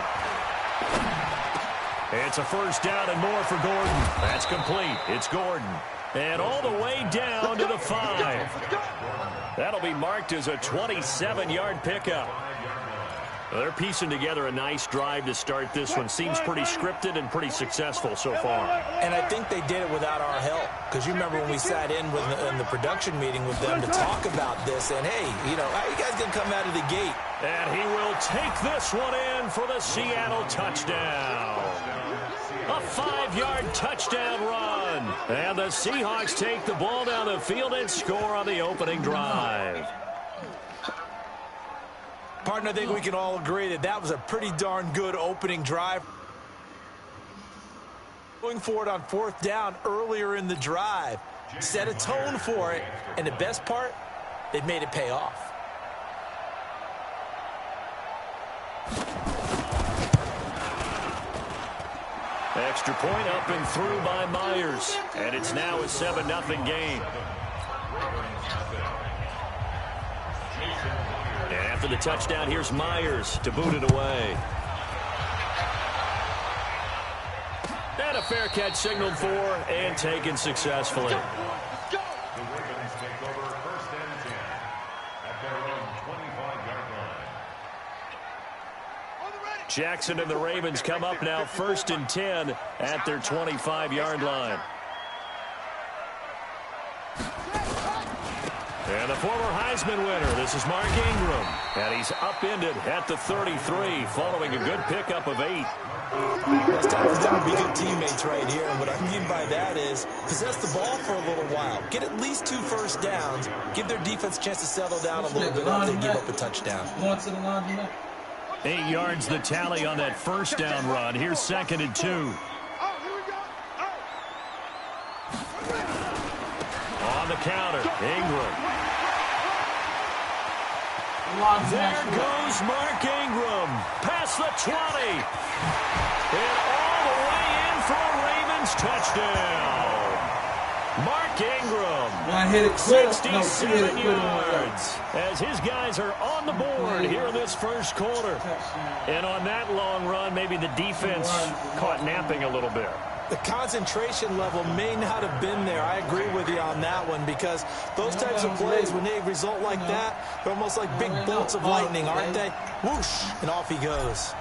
Speaker 1: It's a first down and more for Gordon. That's complete. It's Gordon. And all the way down to the 5. That'll be marked as a 27-yard pickup. Well, they're piecing together a nice drive to start this one. Seems pretty scripted and pretty successful so far.
Speaker 2: And I think they did it without our help. Because you remember when we sat in the production meeting with them to talk about this. And, hey, you know, how are you guys going to come out of the gate?
Speaker 1: And he will take this one in for the Seattle touchdown. A 5-yard touchdown run. And the Seahawks take the ball down the field and score on the opening drive.
Speaker 2: Partner, I think we can all agree that that was a pretty darn good opening drive. Going forward on 4th down earlier in the drive. Set a tone for it. And the best part, they've made it pay off.
Speaker 1: Extra point up and through by Myers. And it's now a 7-0 game. And after the touchdown, here's Myers to boot it away. And a fair catch signaled for and taken successfully.
Speaker 4: The Ravens take over 1st and 10 at their own 25-yard line.
Speaker 1: Jackson and the Ravens come up now 1st and 10 at their 25-yard line. And the former Heisman winner, this is Mark Ingram. And he's upended at the 33 following a good pickup of 8.
Speaker 2: It's time for them to be good teammates right here. And what I mean by that is possess the ball for a little while. Get at least 2 first downs. Give their defense a chance to settle down a little bit after they give up a touchdown.
Speaker 1: 8 yards the tally on that first down run. Here's 2nd and 2. On the counter, Ingram. There goes Mark Ingram. Past the 20. And all the way in for a Ravens touchdown. Mark Ingram, 67 yards, as his guys are on the board here in this first quarter. And on that long run, maybe the defense caught napping a little bit.
Speaker 2: The concentration level may not have been there. I agree with you on that one, because those types of plays, when they result like that, they're almost like big bolts of lightning, aren't they? Whoosh, and off he goes.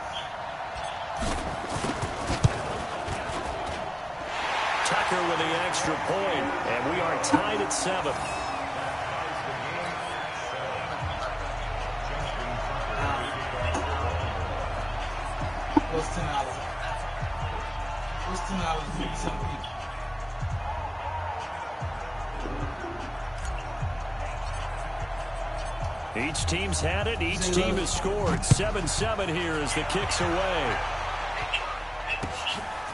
Speaker 1: Tucker with the extra point, and we are tied at 7.
Speaker 5: What's $10? What's $10? Something.
Speaker 1: Each team's had it. Each team has scored. 7-7 here as the kick's away.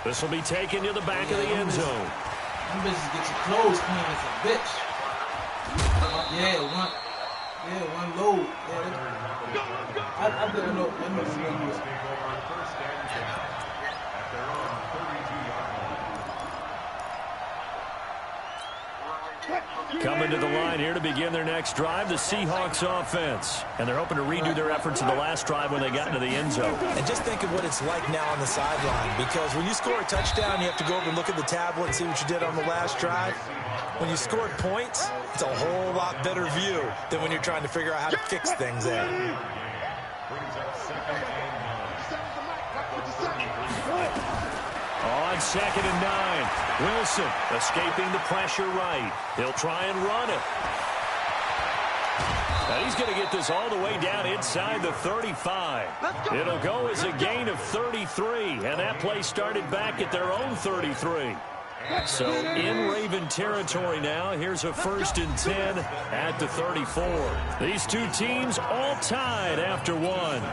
Speaker 1: This will be taken to the back of the end zone.
Speaker 5: Them bitches get your clothes clean as a bitch. One load. I didn't know.
Speaker 1: Coming to the line here to begin their next drive, the Seahawks offense. And they're hoping to redo their efforts in the last drive when they got into the end zone.
Speaker 2: And just think of what it's like now on the sideline, because when you score a touchdown, you have to go over and look at the tablet and see what you did on the last drive. When you scored points, it's a whole lot better view than when you're trying to figure out how to fix things there.
Speaker 1: On 2nd and 9, Wilson escaping the pressure right. He'll try and run it. And he's going to get this all the way down inside the 35. It'll go as a gain of 33, and that play started back at their own 33. So in Raven territory now. Here's a 1st and 10 at the 34. These two teams all tied after one.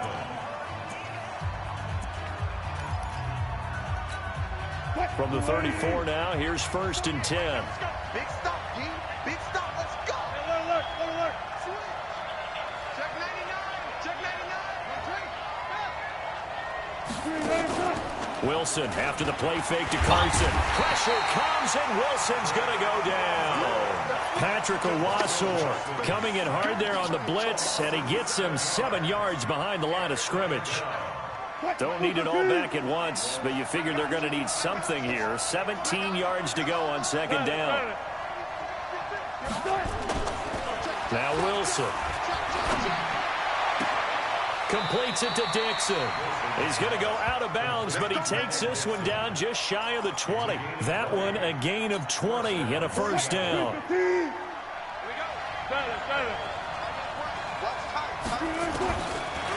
Speaker 1: From the 34 now, here's 1st and 10.
Speaker 3: Big stop, D. Big stop. Let's go. Alert. Switch. Check 99. Check 99.
Speaker 1: Wilson after the play fake to Carson. Pressure comes, and Wilson's going to go down. Patrick Owasor coming in hard there on the blitz, and he gets him 7 yards behind the line of scrimmage. Don't need it all back at once, but you figure they're going to need something here. 17 yards to go on 2nd down. Now Wilson completes it to Dixon. He's going to go out of bounds, but he takes this one down just shy of the 20. That one a gain of 20 and a 1st down.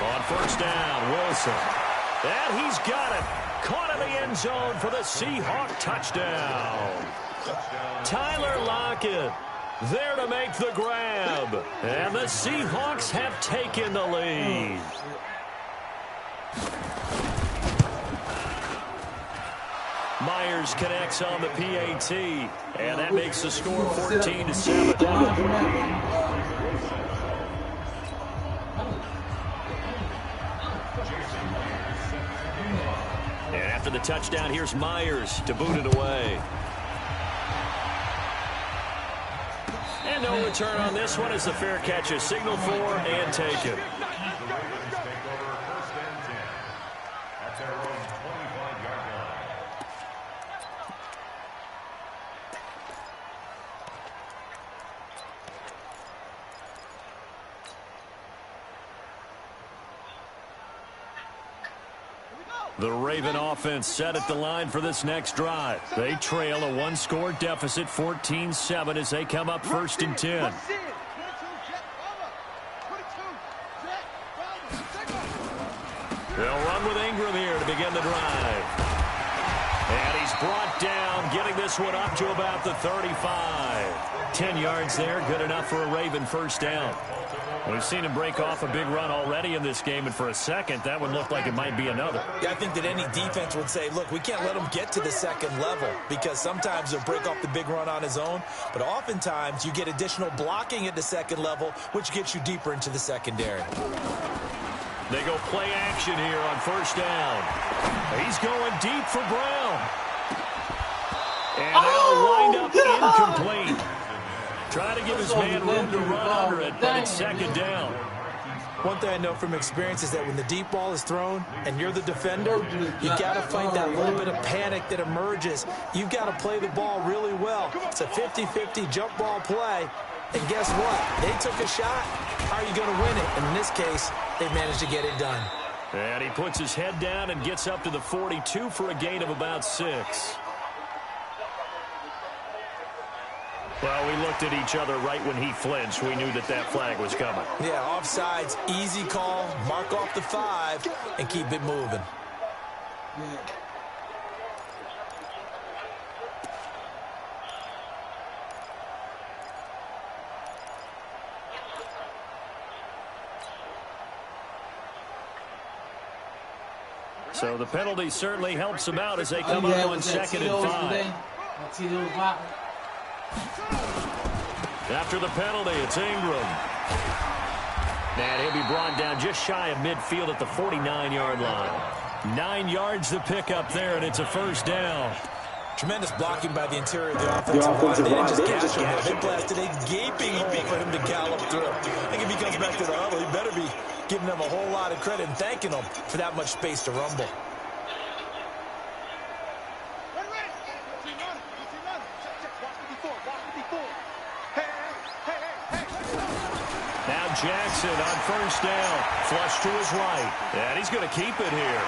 Speaker 1: On 1st down, Wilson. And he's got it. Caught in the end zone for the Seahawk touchdown. Tyler Lockett there to make the grab. And the Seahawks have taken the lead. Myers connects on the PAT. And that makes the score 14-7. And after the touchdown, here's Myers to boot it away. And no return on this one as the fair catch is signaled for and taken. The Raven offense set at the line for this next drive. They trail a 1-score deficit, 14-7, as they come up 1st and 10. They'll run with Ingram here to begin the drive. And he's brought down, getting this one up to about the 35. 10 yards there, good enough for a Raven 1st down. We've seen him break off a big run already in this game, and for a second, that one looked like it might be another.
Speaker 2: Yeah, I think that any defense would say, look, we can't let him get to the 2nd level, because sometimes he'll break off the big run on his own, but oftentimes you get additional blocking at the 2nd level, which gets you deeper into the secondary.
Speaker 1: They go play action here on 1st down. He's going deep for Brown. And that'll wind up incomplete. Trying to give his man room to run under it, but it's 2nd down.
Speaker 2: One thing I know from experience is that when the deep ball is thrown and you're the defender, you got to fight that little bit of panic that emerges. You've got to play the ball really well. It's a 50-50 jump ball play. And guess what? They took a shot. How are you going to win it? And in this case, they managed to get it done.
Speaker 1: And he puts his head down and gets up to the 42 for a gain of about 6. Well, we looked at each other right when he flinched. We knew that that flag was coming.
Speaker 2: Yeah, offsides, easy call, mark off the 5, and keep it moving.
Speaker 1: So the penalty certainly helps them out as they come up on 2nd and 5. After the penalty, it's Ingram. And he'll be brought down just shy of midfield at the 49-yard line. 9 yards to pick up there, and it's a 1st down.
Speaker 2: Tremendous blocking by the interior of the offensive line. They didn't just gash him. They blasted a gaping hole for him to gallop through. I think if he comes back to the huddle, he better be giving them a whole lot of credit and thanking them for that much space to rumble.
Speaker 1: Now Jackson on 1st down. Flush to his right. And he's going to keep it here.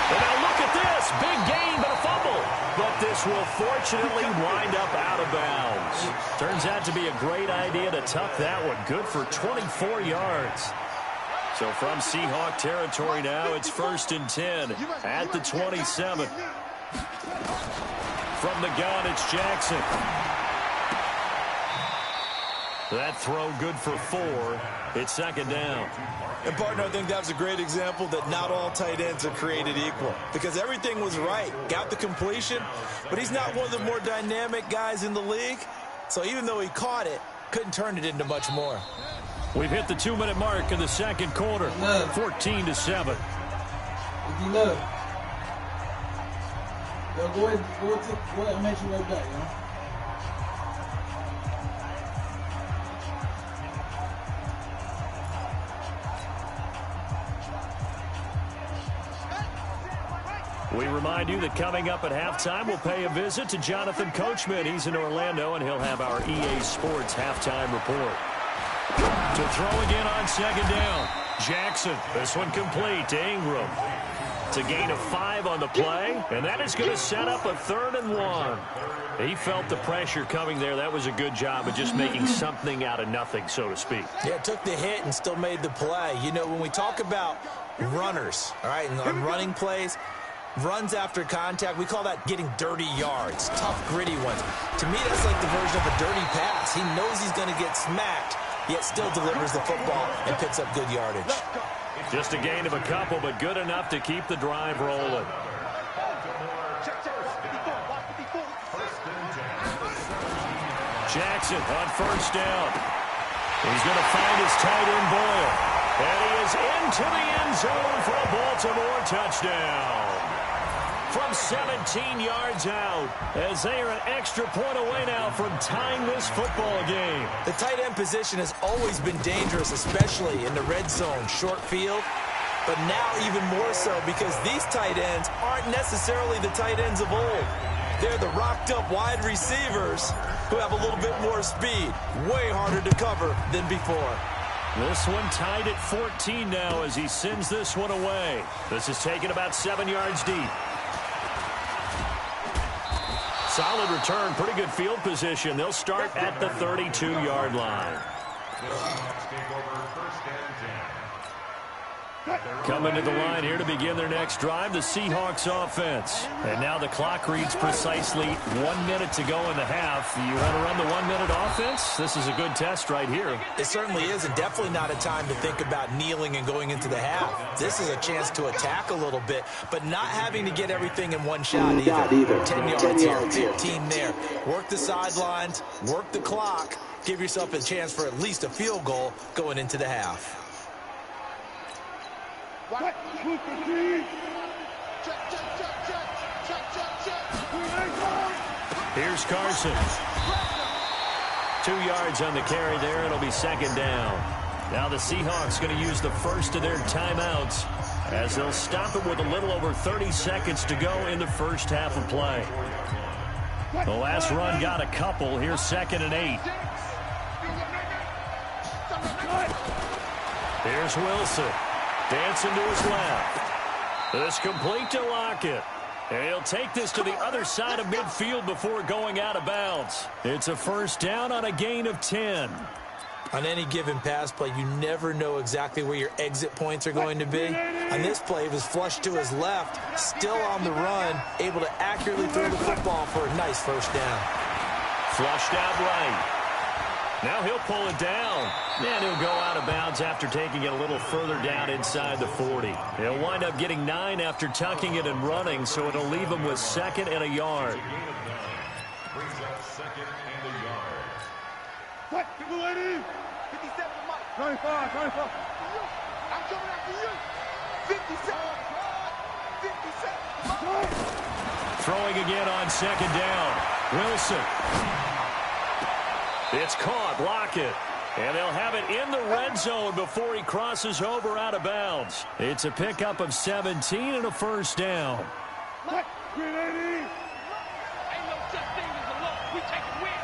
Speaker 1: And now look at this. Big gain, but a fumble. But this will fortunately wind up out of bounds. Turns out to be a great idea to tuck that one. Good for 24 yards. So from Seahawk territory now, it's 1st and 10 at the 27. From the gun, it's Jackson. That throw good for 4. It's second down.
Speaker 2: And, partner, I think that was a great example that not all tight ends are created equal because everything was right. Got the completion, but he's not one of the more dynamic guys in the league. So even though he caught it, couldn't turn it into much more.
Speaker 1: We've hit the 2-minute mark in the second quarter. 14-7.
Speaker 5: Look. Go ahead and mention that back, you know?
Speaker 1: We remind you that coming up at halftime, we'll pay a visit to Jonathan Coachman. He's in Orlando, and he'll have our EA Sports halftime report. To throw again on second down. Jackson, this one complete to Ingram. It's a gain of 5 on the play, and that is going to set up a 3rd and 1. He felt the pressure coming there. That was a good job of just making something out of nothing, so to speak.
Speaker 2: Yeah, took the hit and still made the play. You know, when we talk about runners, all right, and on running plays, runs after contact, we call that getting dirty yards, tough, gritty ones. To me, that's like the version of a dirty pass. He knows he's going to get smacked, yet still delivers the football and picks up good yardage.
Speaker 1: Just a gain of a couple, but good enough to keep the drive rolling. Jackson on first down. He's going to find his tight end Boyle. And he is into the end zone for a Baltimore touchdown. From 17 yards out, as they are an extra point away now from tying this football game.
Speaker 2: The tight end position has always been dangerous, especially in the red zone, short field. But now even more so because these tight ends aren't necessarily the tight ends of old. They're the rocked-up wide receivers who have a little bit more speed. Way harder to cover than before.
Speaker 1: This one tied at 14 now as he sends this one away. This is taken about 7 yards deep. Solid return, pretty good field position. They'll start at the 32-yard line. Coming to the line here to begin their next drive, the Seahawks offense. And now the clock reads precisely 1 minute to go in the half. You want to run the 1 minute offense? This is a good test right here.
Speaker 2: It certainly is, and definitely not a time to think about kneeling and going into the half. This is a chance to attack a little bit, but not having to get everything in one shot either. 10 yards here, 15 there. Work the sidelines, work the clock, give yourself a chance for at least a field goal going into the half.
Speaker 1: Here's Carson. 2 yards on the carry there. It'll be second down. Now the Seahawks going to use the first of their timeouts as they'll stop it with a little over 30 seconds to go in the first half of play. The last run got a couple. Here's 2nd and 8. Here's Wilson. Dancing to his left. This complete to Lockett. And he'll take this to the other side of midfield before going out of bounds. It's a first down on a gain of 10.
Speaker 2: On any given pass play, you never know exactly where your exit points are going to be. On this play, it was flushed to his left, still on the run, able to accurately throw the football for a nice first down.
Speaker 1: Flushed out right. Now he'll pull it down. And he'll go out of bounds after taking it a little further down inside the 40. He'll wind up getting 9 after tucking it and running, so it'll leave him with 2nd and a yard.
Speaker 4: Brings up 2nd and a yard.
Speaker 3: What? 57, Mike. 25. I'm coming after you. 57. 57.
Speaker 1: Throwing again on second down. Wilson. It's caught. Lockett. And they'll have it in the red zone before he crosses over out of bounds. It's a pickup of 17 and a first down.
Speaker 3: What? 380. Ain't no such thing as a loss. We take a win.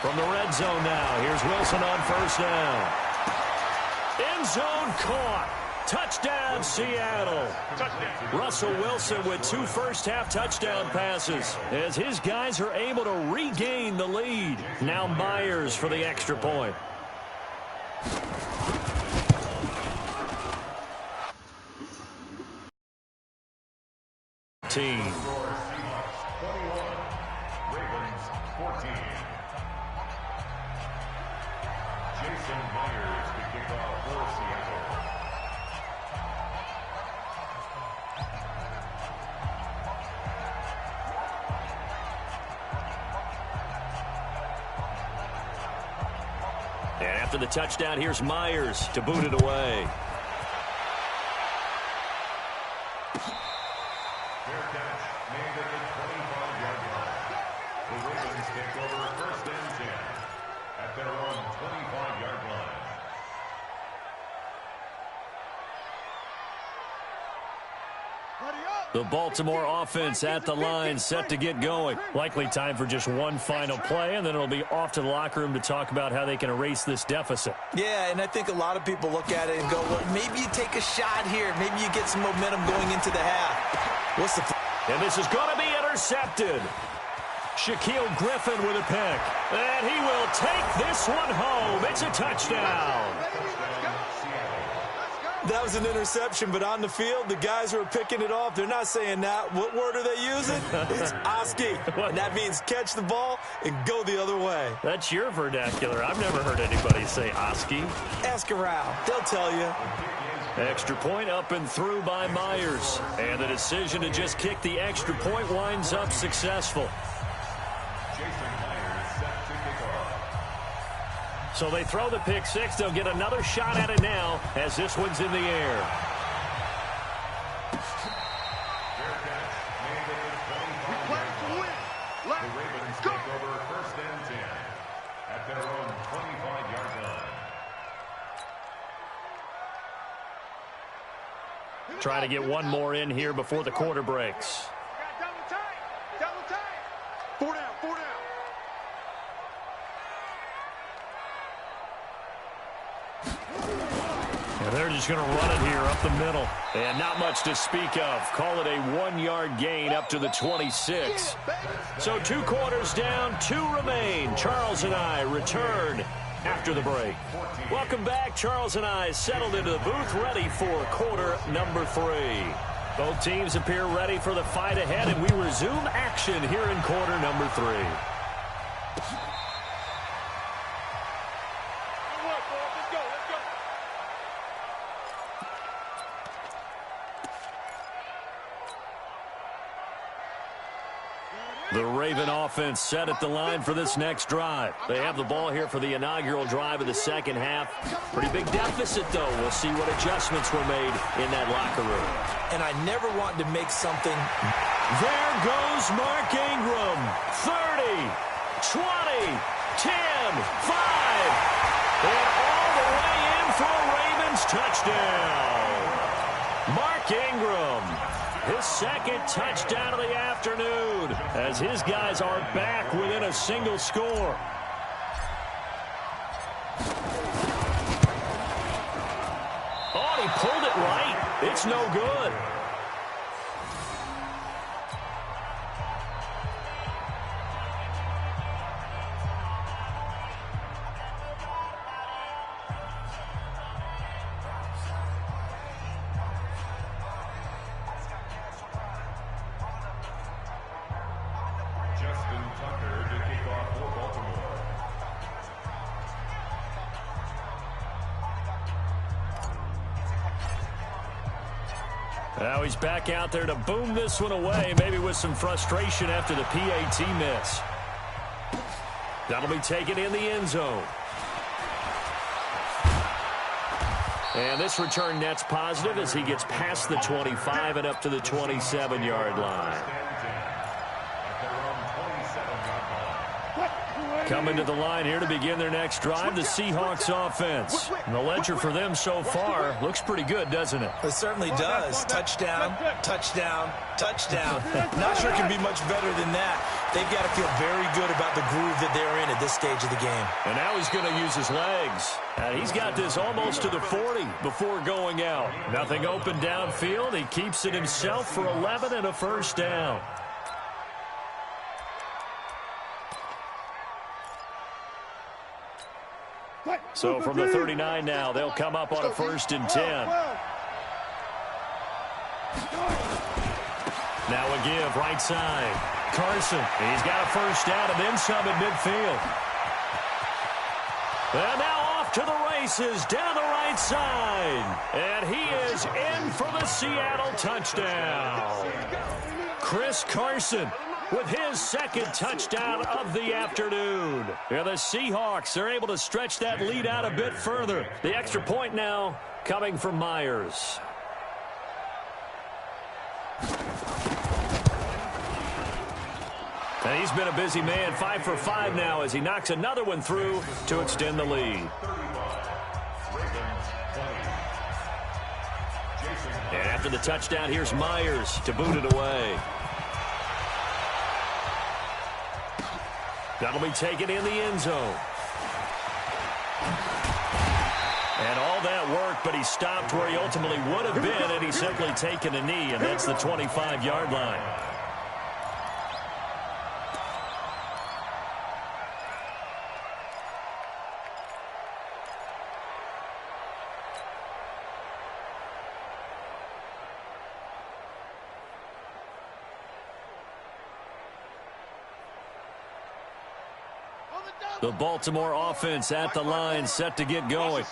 Speaker 1: From the red zone now, here's Wilson on first down. End zone caught. Touchdown, Seattle. Touchdown. Russell Wilson with 2 first-half touchdown passes as his guys are able to regain the lead. Now Myers for the extra point. Team.
Speaker 4: Jason Myers to kick off for Seattle.
Speaker 1: And after the touchdown, here's Myers to boot it away.
Speaker 4: Fair catch made at the 25-yard line. The Ravens take over 1st and 10 at their own 25-yard line.
Speaker 1: The Baltimore offense at the line, set to get going. Likely time for just one final play, and then it'll be off to the locker room to talk about how they can erase this deficit.
Speaker 2: Yeah, and I think a lot of people look at it and go, well, maybe you take a shot here. Maybe you get some momentum going into the half. What's the...
Speaker 1: And this is going to be intercepted. Shaquille Griffin with a pick. And he will take this one home. It's a touchdown.
Speaker 2: That was an interception, but on the field, the guys who are picking it off, they're not saying that. What word are they using? It's Oski. And that means catch the ball and go the other way.
Speaker 1: That's your vernacular. I've never heard anybody say Oski.
Speaker 2: Ask around. They'll tell you.
Speaker 1: Extra point up and through by Myers. And the decision to just kick the extra point winds up successful. So they throw the pick six. They'll get another shot at it now as this one's in the air.
Speaker 4: The Ravens take over 1st and 10 at their own 25-yard line.
Speaker 1: Trying to get one more in here before the quarter breaks.
Speaker 3: Double tight. 4 down, 4 down.
Speaker 1: And they're just going to run it here up the middle. And not much to speak of. Call it a 1-yard gain up to the 26. So 2 quarters down, 2 remain. Charles and I return after the break. Welcome back. Charles and I settled into the booth, ready for quarter number 3. Both teams appear ready for the fight ahead, and we resume action here in quarter number 3. The Raven offense set at the line for this next drive. They have the ball here for the inaugural drive of the second half. Pretty big deficit, though. We'll see what adjustments were made in that locker room.
Speaker 2: And I never wanted to make something.
Speaker 1: There goes Mark Ingram. 30, 20, 10, 5. And all the way in for a Ravens touchdown. Mark Ingram. His second touchdown of the afternoon as his guys are back within a single score. Oh, he pulled it right. It's no good. Now he's back out there to boom this one away, maybe with some frustration after the PAT miss. That'll be taken in the end zone. And this return net's positive as he gets past the 25 and up to the 27-yard line. Coming to the line here to begin their next drive, the Seahawks offense. And the ledger for them so far looks pretty good, doesn't it?
Speaker 2: It certainly does. Touchdown, touchdown, touchdown. Not sure it can be much better than that. They've got to feel very good about the groove that they're in at this stage of the game.
Speaker 1: And now he's going to use his legs. And he's got this almost to the 40 before going out. Nothing open downfield. He keeps it himself for 11 and a first down. So from the 39 now, they'll come up on a 1st and 10. Now a give, right side. Carson, he's got a first down and then some at midfield. And now off off to the races down the right side. And he is in for the Seattle touchdown. Chris Carson with his second touchdown of the afternoon. And the Seahawks are able to stretch that lead out a bit further. The extra point now coming from Myers. And he's been a busy man, 5 for 5 now as he knocks another one through to extend the lead. And after the touchdown, here's Myers to boot it away. That'll be taken in the end zone. And all that work, but he stopped where he ultimately would have been, and he's simply taken a knee, and that's the 25-yard line. The Baltimore offense at the line, set to get going.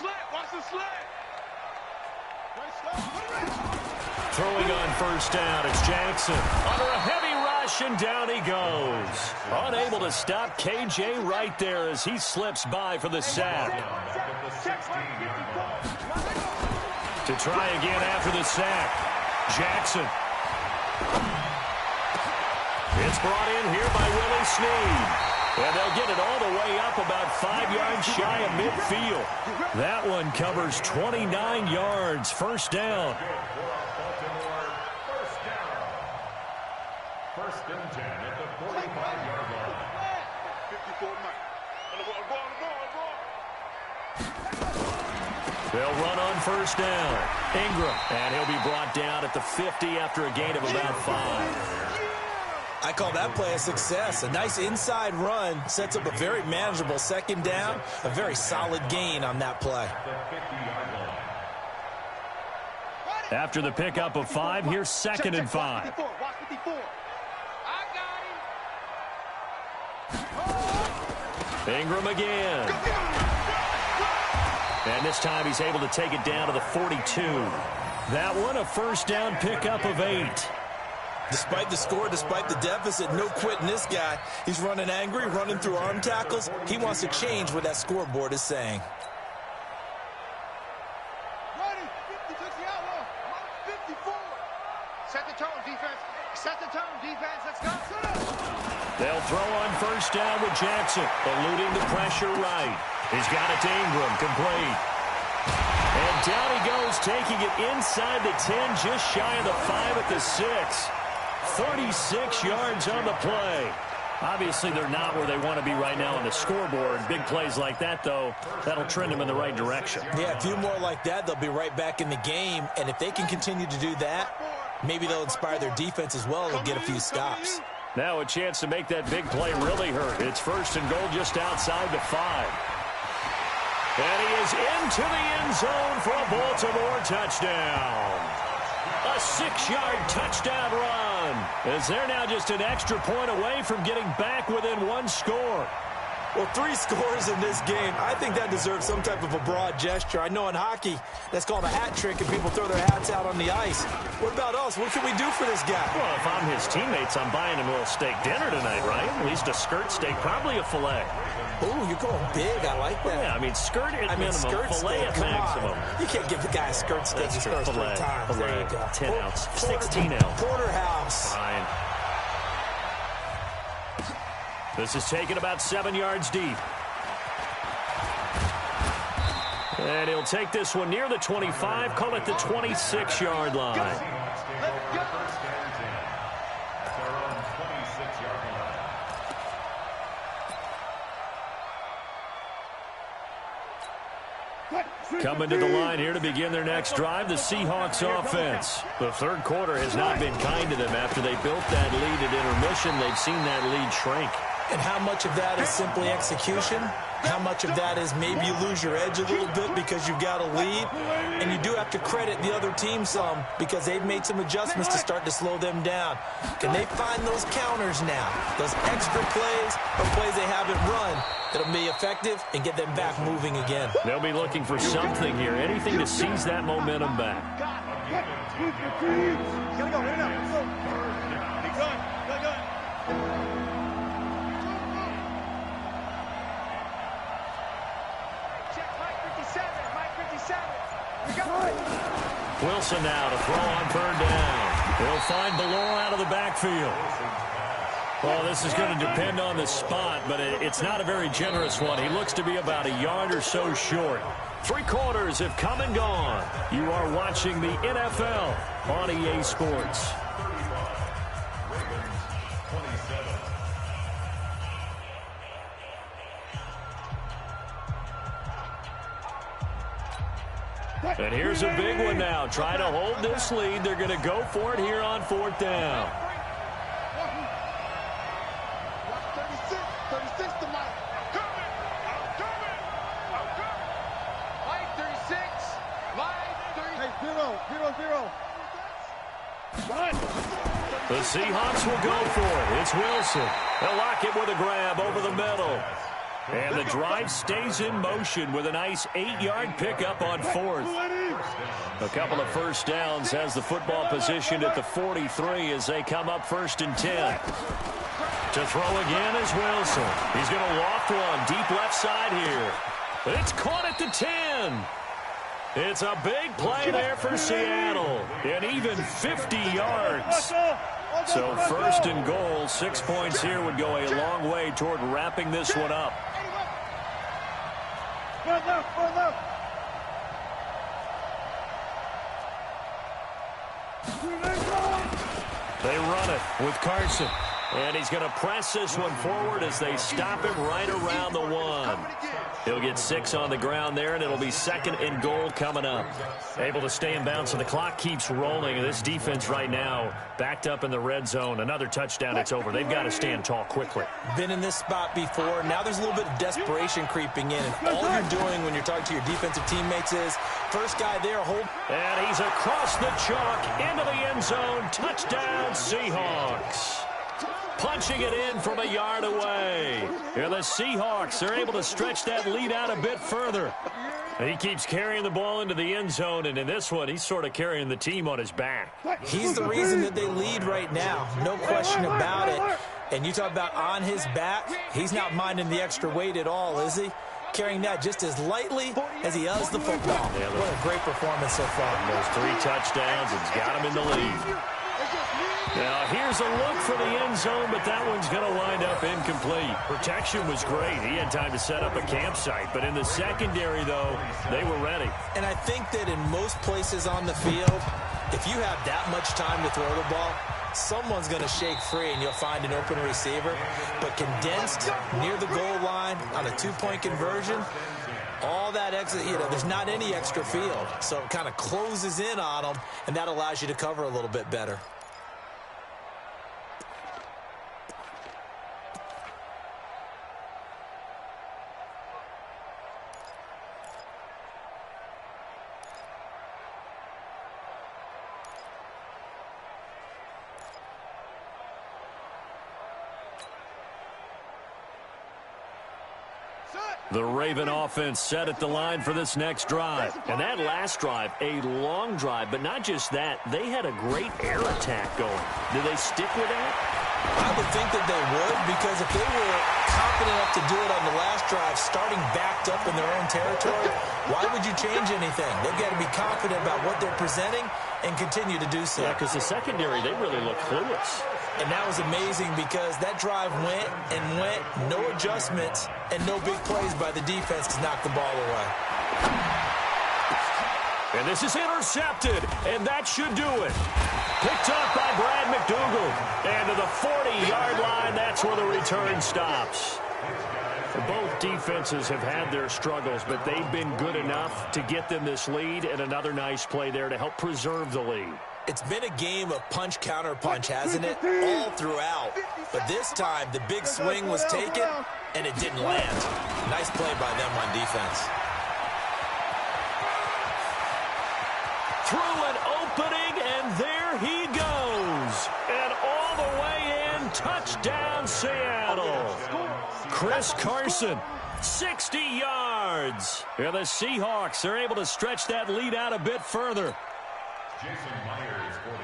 Speaker 1: Throwing on first down, it's Jackson. Under a heavy rush, and down he goes. Unable to stop KJ right there as he slips by for the sack. To try again after the sack, Jackson. It's brought in here by Willie Snead. And they'll get it all the way up about 5 yards shy of midfield. That one covers 29 yards. First down.
Speaker 4: First and 10 at the 45-yard line.
Speaker 1: They'll run on first down. Ingram. And he'll be brought down at the 50 after a gain of about 5.
Speaker 2: I call that play a success. A nice inside run sets up a very manageable second down. A very solid gain on that play.
Speaker 1: After the pickup of 5, here's second and 5. Ingram again. And this time he's able to take it down to the 42. That one a first down pickup of 8.
Speaker 2: Despite the score, despite the deficit, no quitting this guy. He's running angry, running through arm tackles. He wants to change what that scoreboard is saying.
Speaker 3: Ready, 50, touch the outlaw. 54. Set the tone, defense. Set the tone, defense. Let's go.
Speaker 1: They'll throw on first down with Jackson, eluding the pressure right. He's got it to Ingram, complete. And down he goes, taking it inside the 10, just shy of the 5 at the 6. 36 yards on the play. Obviously, they're not where they want to be right now on the scoreboard. Big plays like that, though, that'll trend them in the right direction.
Speaker 2: Yeah, a few more like that, they'll be right back in the game. And if they can continue to do that, maybe they'll inspire their defense as well. They'll get a few stops.
Speaker 1: Now a chance to make that big play really hurt. It's first and goal just outside the 5. And he is into the end zone for a Baltimore touchdown. A 6-yard touchdown run, as they're now just an extra point away from getting back within 1 score.
Speaker 2: Well, 3 scores in this game. I think that deserves some type of a broad gesture. I know in hockey, that's called a hat trick, and people throw their hats out on the ice. What about us? What can we do for this guy?
Speaker 1: Well, if I'm his teammates, I'm buying him a little steak dinner tonight, right? At least a skirt steak, probably a filet.
Speaker 2: Ooh, you're going big. I like that.
Speaker 1: Yeah, I mean, skirt at minimum,
Speaker 2: skirt
Speaker 1: filet
Speaker 2: steak,
Speaker 1: at maximum.
Speaker 2: On. You can't give the guy a skirt steak his first 3 times. There you go.
Speaker 1: 10 ounce, 16 ounce.
Speaker 2: Porterhouse.
Speaker 1: Fine. This is taken about 7 yards deep. And he'll take this one near the 25, call it the 26-yard line. Coming to the line here to begin their next drive, the Seahawks offense. The third quarter has not been kind to them. After they built that lead at intermission, they've seen that lead shrink.
Speaker 2: And how much of that is simply execution? How much of that is maybe you lose your edge a little bit because you've got a lead? And you do have to credit the other team some because they've made some adjustments to start to slow them down. Can they find those counters now, those extra plays or plays they haven't run that'll be effective and get them back moving again?
Speaker 1: They'll be looking for something here, anything to seize that momentum back. Wilson now to throw on 3rd down. He'll find Below out of the backfield. Well, this is going to depend on the spot, but it's not a very generous one. He looks to be about a yard or so short. 3 quarters have come and gone. You are watching the NFL on EA Sports. And here's a big one now. Try to hold this lead. They're going to go for it here on 4th down.
Speaker 3: 36 to Mike. Mike, 36. Mike, 30. Hey, 0-0-0.
Speaker 1: The Seahawks will go for it. It's Wilson. They'll lock it with a grab over the middle. And the drive stays in motion with a nice 8-yard pickup on 4th. A couple of first downs has the football positioned at the 43 as they come up 1st and 10. To throw again is Wilson. He's going to loft one deep left side here. It's caught at the 10. It's a big play there for Seattle. And even 50 yards. So 1st and goal, 6 points here would go a long way toward wrapping this one up. They run it with Carson. And he's going to press this one forward as they stop him right around the 1. He'll get 6 on the ground there, and it'll be 2nd and goal coming up. Able to stay in bounds, so the clock keeps rolling. This defense right now backed up in the red zone. Another touchdown, it's over. They've got to stand tall quickly.
Speaker 2: Been in this spot before. Now there's a little bit of desperation creeping in. And all you're doing when you're talking to your defensive teammates is, first guy there, hold.
Speaker 1: And he's across the chalk into the end zone. Touchdown, Seahawks. Punching it in from a yard away. Here the Seahawks are able to stretch that lead out a bit further. He keeps carrying the ball into the end zone, and in this one, he's sort of carrying the team on his back.
Speaker 2: He's the reason that they lead right now. No question about it. And you talk about on his back, he's not minding the extra weight at all, is he? Carrying that just as lightly as he does the football.
Speaker 1: Yeah,
Speaker 2: what a great performance so far.
Speaker 1: Those 3 touchdowns, it's got him in the lead. Now, here's a look for the end zone, but that one's going to wind up incomplete. Protection was great. He had time to set up a campsite, but in the secondary, though, they were ready.
Speaker 2: And I think that in most places on the field, if you have that much time to throw the ball, someone's going to shake free and you'll find an open receiver. But condensed near the goal line on a 2-point conversion, all that extra, there's not any extra field. So it kind of closes in on them, and that allows you to cover a little bit better.
Speaker 1: The Raven offense set at the line for this next drive. And that last drive, a long drive, but not just that. They had a great air attack going. Do they stick with that?
Speaker 2: I would think that they would, because if they were confident enough to do it on the last drive, starting backed up in their own territory, why would you change anything? They've got to be confident about what they're presenting and continue to do so.
Speaker 1: Yeah, because the secondary, they really look clueless.
Speaker 2: And that was amazing because that drive went and went, no adjustments, and no big plays by the defense to knock the ball away.
Speaker 1: And this is intercepted, and that should do it. Picked up by Brad McDougal. And to the 40-yard line, that's where the return stops. Both defenses have had their struggles, but they've been good enough to get them this lead, and another nice play there to help preserve the lead.
Speaker 2: It's been a game of punch, counter punch, hasn't it? All throughout. But this time, the big swing was taken, and it didn't land. Nice play by them on defense.
Speaker 1: Through an opening, and there he goes. And all the way in, touchdown Seattle. Chris Carson, 60 yards. And the Seahawks are able to stretch that lead out a bit further.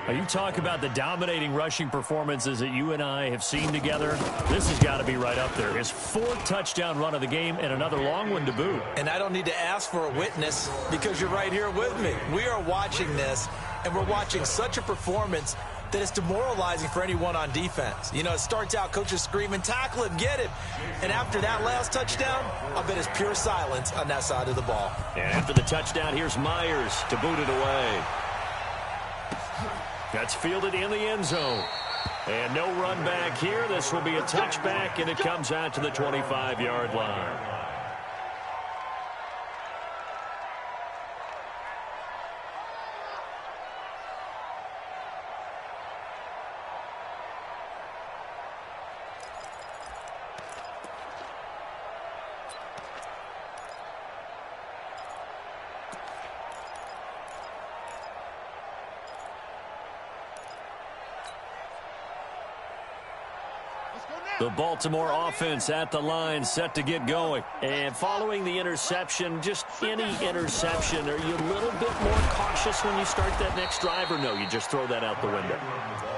Speaker 1: Now, you talk about the dominating rushing performances that you and I have seen together. This has got to be right up there. His 4th touchdown run of the game and another long one to boot.
Speaker 2: And I don't need to ask for a witness because you're right here with me. We are watching this, and we're watching such a performance that it's demoralizing for anyone on defense. You know, it starts out, coaches screaming, tackle him, get him. And after that last touchdown, I bet it's pure silence on that side of the ball.
Speaker 1: And after the touchdown, here's Myers to boot it away. That's fielded in the end zone. And no run back here. This will be a touchback, and it comes out to the 25-yard line. The Baltimore offense at the line, set to get going. And following the interception, just any interception, are you a little bit more cautious when you start that next drive, or no, you just throw that out the window?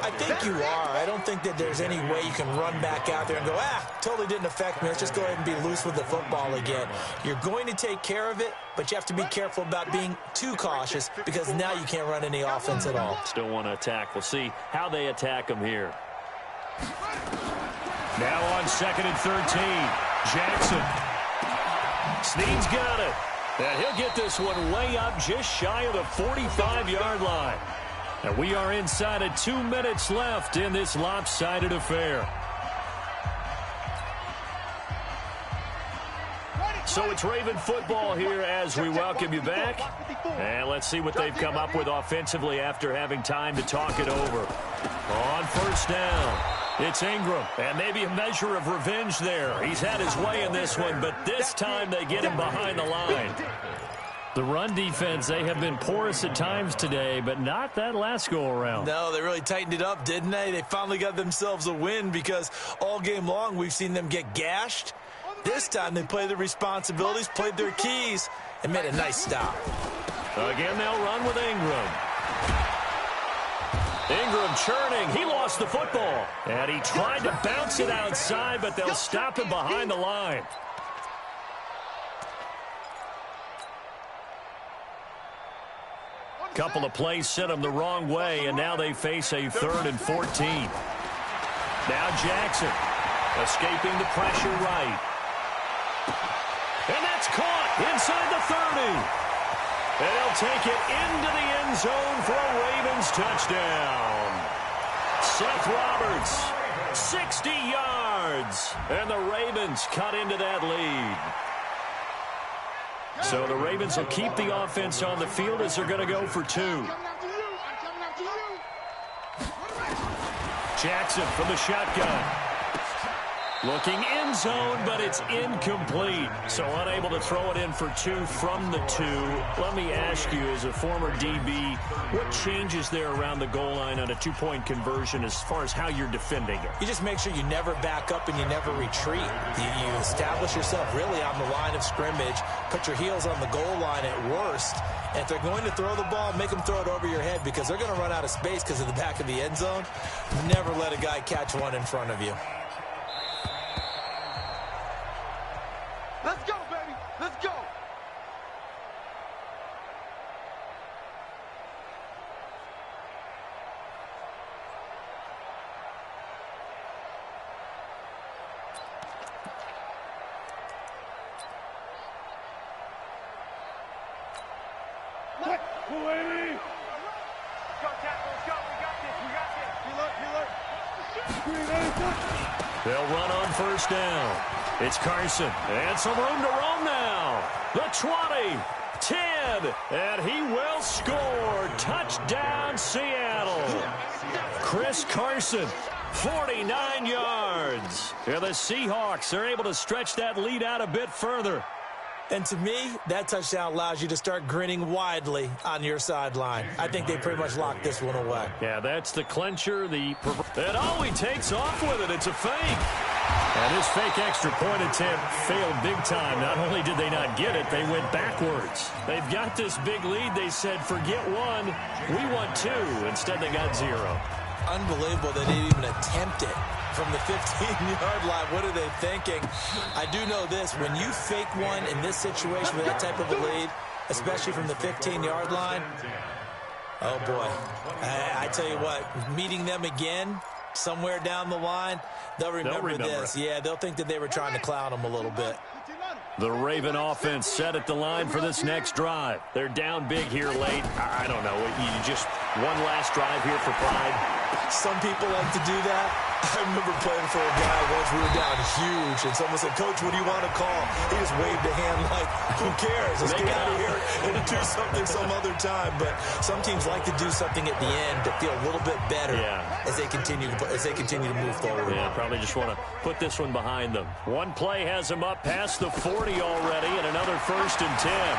Speaker 2: I think you are. I don't think that there's any way you can run back out there and go, totally didn't affect me. Let's just go ahead and be loose with the football again. You're going to take care of it, but you have to be careful about being too cautious because now you can't run any offense at all.
Speaker 1: Still want to attack. We'll see how they attack them here. Now on 2nd and 13, Jackson. Snead's got it. And he'll get this one way up just shy of the 45-yard line. And we are inside of 2 minutes left in this lopsided affair. So it's Raven football here as we welcome you back. And let's see what they've come up with offensively after having time to talk it over. On first down, it's Ingram. And maybe a measure of revenge there. He's had his way in this one, but this time they get him behind the line. The run defense, they have been porous at times today, but not that last go-around.
Speaker 2: No, they really tightened it up, didn't they? They finally got themselves a win because all game long we've seen them get gashed. This time they played their responsibilities, played their keys, and made a nice stop.
Speaker 1: Again, they'll run with Ingram. Ingram churning. He lost the football. And he tried to bounce it outside, but they'll stop him behind the line. Couple of plays sent them the wrong way, and now they face a 3rd and 14. Now Jackson escaping the pressure right. And that's caught inside the 30. And they'll take it into the end zone for a Ravens touchdown. Seth Roberts, 60 yards. And the Ravens cut into that lead. So the Ravens will keep the offense on the field as they're going to go for 2. Jackson from the shotgun. Looking end zone, but it's incomplete. So unable to throw it in for 2 from the 2. Let me ask you, as a former DB, what changes there around the goal line on a 2-point conversion as far as how you're defending it?
Speaker 2: You just make sure you never back up and you never retreat. You establish yourself really on the line of scrimmage, put your heels on the goal line at worst. And if they're going to throw the ball, make them throw it over your head because they're going to run out of space because of the back of the end zone. Never let a guy catch one in front of you.
Speaker 3: Let's go, baby. Let's go.
Speaker 5: What? 280.
Speaker 3: Go, tackle. Let's go. We got this. We got this.
Speaker 5: Green 80.
Speaker 1: They'll run on first down. It's Carson. And some room to roam now. The 20. 10, and he will score. Touchdown, Seattle. Chris Carson, 49 yards. And the Seahawks are able to stretch that lead out a bit further.
Speaker 2: And to me, that touchdown allows you to start grinning widely on your sideline. I think they pretty much locked this one away.
Speaker 1: Yeah, that's the clincher. And oh, he takes off with it. It's a fake. And this fake extra point attempt failed big time. Not only did they not get it, they went backwards. They've got this big lead. They said, forget one, we want two. Instead, they got 0.
Speaker 2: Unbelievable they didn't even attempt it from the 15-yard line. What are they thinking? I do know this. When you fake one in this situation with that type of a lead, especially from the 15-yard line, oh, boy. I tell you what, meeting them again somewhere down the line, they'll remember this. Yeah, they'll think that they were trying to clown them a little bit.
Speaker 1: The Raven offense set at the line for this next drive. They're down big here late. I don't know. You just one last drive here for pride.
Speaker 2: Some people like to do that. I remember playing for a guy once. We were down huge, and someone said, Coach, what do you want to call? He just waved a hand like, who cares? Let's get out of here and do something some other time. But some teams like to do something at the end to feel a little bit better as they continue to move forward.
Speaker 1: Yeah, probably just want to put this one behind them. One play has them up past the 40 already, and another 1st and 10.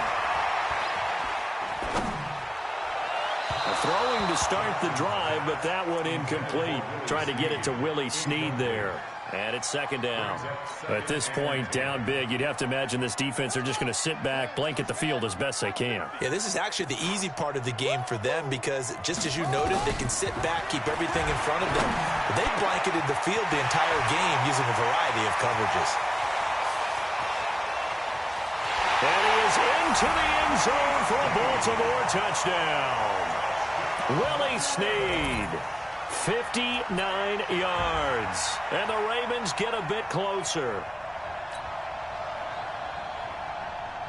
Speaker 1: Throwing to start the drive, but that one incomplete. Trying to get it to Willie Snead there. And it's 2nd down. At this point, down big, you'd have to imagine this defense are just going to sit back, blanket the field as best they can.
Speaker 2: Yeah, this is actually the easy part of the game for them because, just as you noted, they can sit back, keep everything in front of them. But they blanketed the field the entire game using a variety of coverages.
Speaker 1: And he is into the end zone for a Baltimore touchdown. Willie Snead, 59 yards. And the Ravens get a bit closer.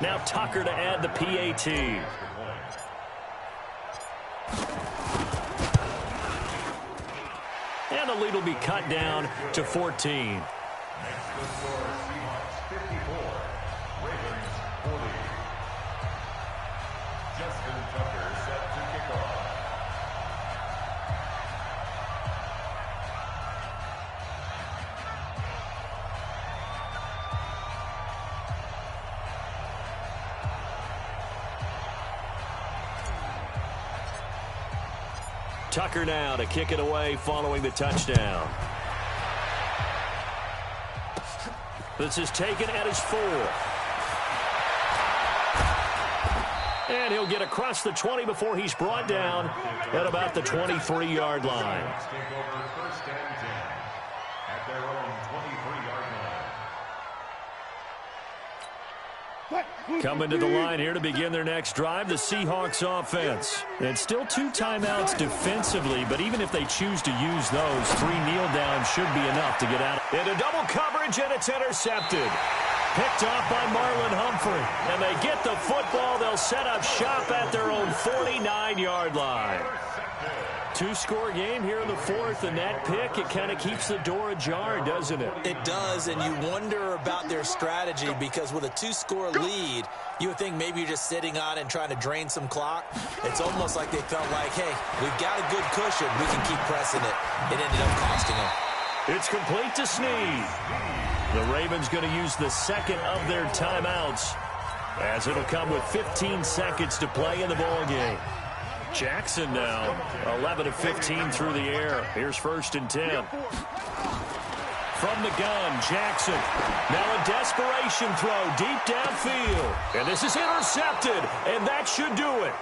Speaker 1: Now Tucker to add the PAT. And the lead will be cut down to 14.
Speaker 4: Next to score Seahawks 54, Ravens 40. Justin Tucker set to kick off.
Speaker 1: Tucker now to kick it away following the touchdown. This is taken at his 4. And he'll get across the 20 before he's brought down at about the 23-yard line.
Speaker 4: Take over 1st and 10 at their own 23-yard line.
Speaker 1: Coming to the line here to begin their next drive, the Seahawks offense. And still 2 timeouts defensively, but even if they choose to use those, 3 kneel downs should be enough to get out. Into double coverage, and it's intercepted. Picked off by Marlon Humphrey. And they get the football. They'll set up shop at their own 49-yard line. 2-score game here in the 4th, and that pick, it kind of keeps the door ajar, doesn't it?
Speaker 2: It does, and you wonder about their strategy because with a 2-score lead, you would think maybe you're just sitting on and trying to drain some clock. It's almost like they felt like, hey, we've got a good cushion. We can keep pressing it. It ended up costing them.
Speaker 1: It's complete to Snead. The Ravens going to use the 2nd of their timeouts as it'll come with 15 seconds to play in the ballgame. Jackson now, 11 of 15 through the air. Here's 1st and 10. From the gun, Jackson. Now a desperation throw deep downfield. And this is intercepted, and that should do it.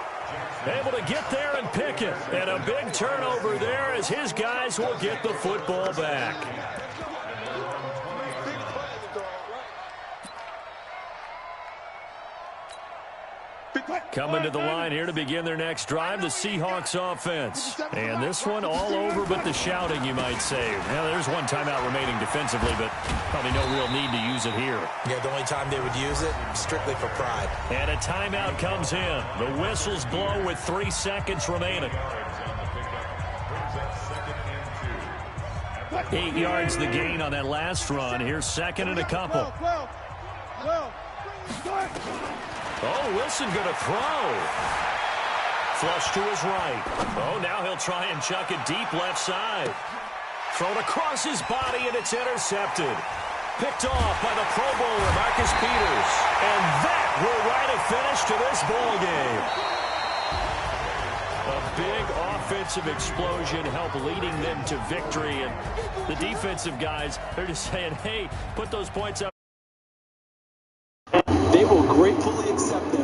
Speaker 1: Able to get there and pick it. And a big turnover there as his guys will get the football back. Coming to the line here to begin their next drive, the Seahawks offense. And this one all over but the shouting, you might say. Now, there's 1 timeout remaining defensively, but probably no real need to use it here.
Speaker 2: Yeah, the only time they would use it, strictly for pride.
Speaker 1: And a timeout comes in. The whistles blow with 3 seconds remaining. 8 yards the gain on that last run. Here's 2nd and a couple. Oh, Wilson going to throw. Flush to his right. Oh, now he'll try and chuck it deep left side. Thrown across his body, and it's intercepted. Picked off by the Pro Bowler, Marcus Peters. And that will write a finish to this ball game. A big offensive explosion helped leading them to victory. And the defensive guys, they're just saying, hey, put those points up.
Speaker 2: They will gratefully accept them.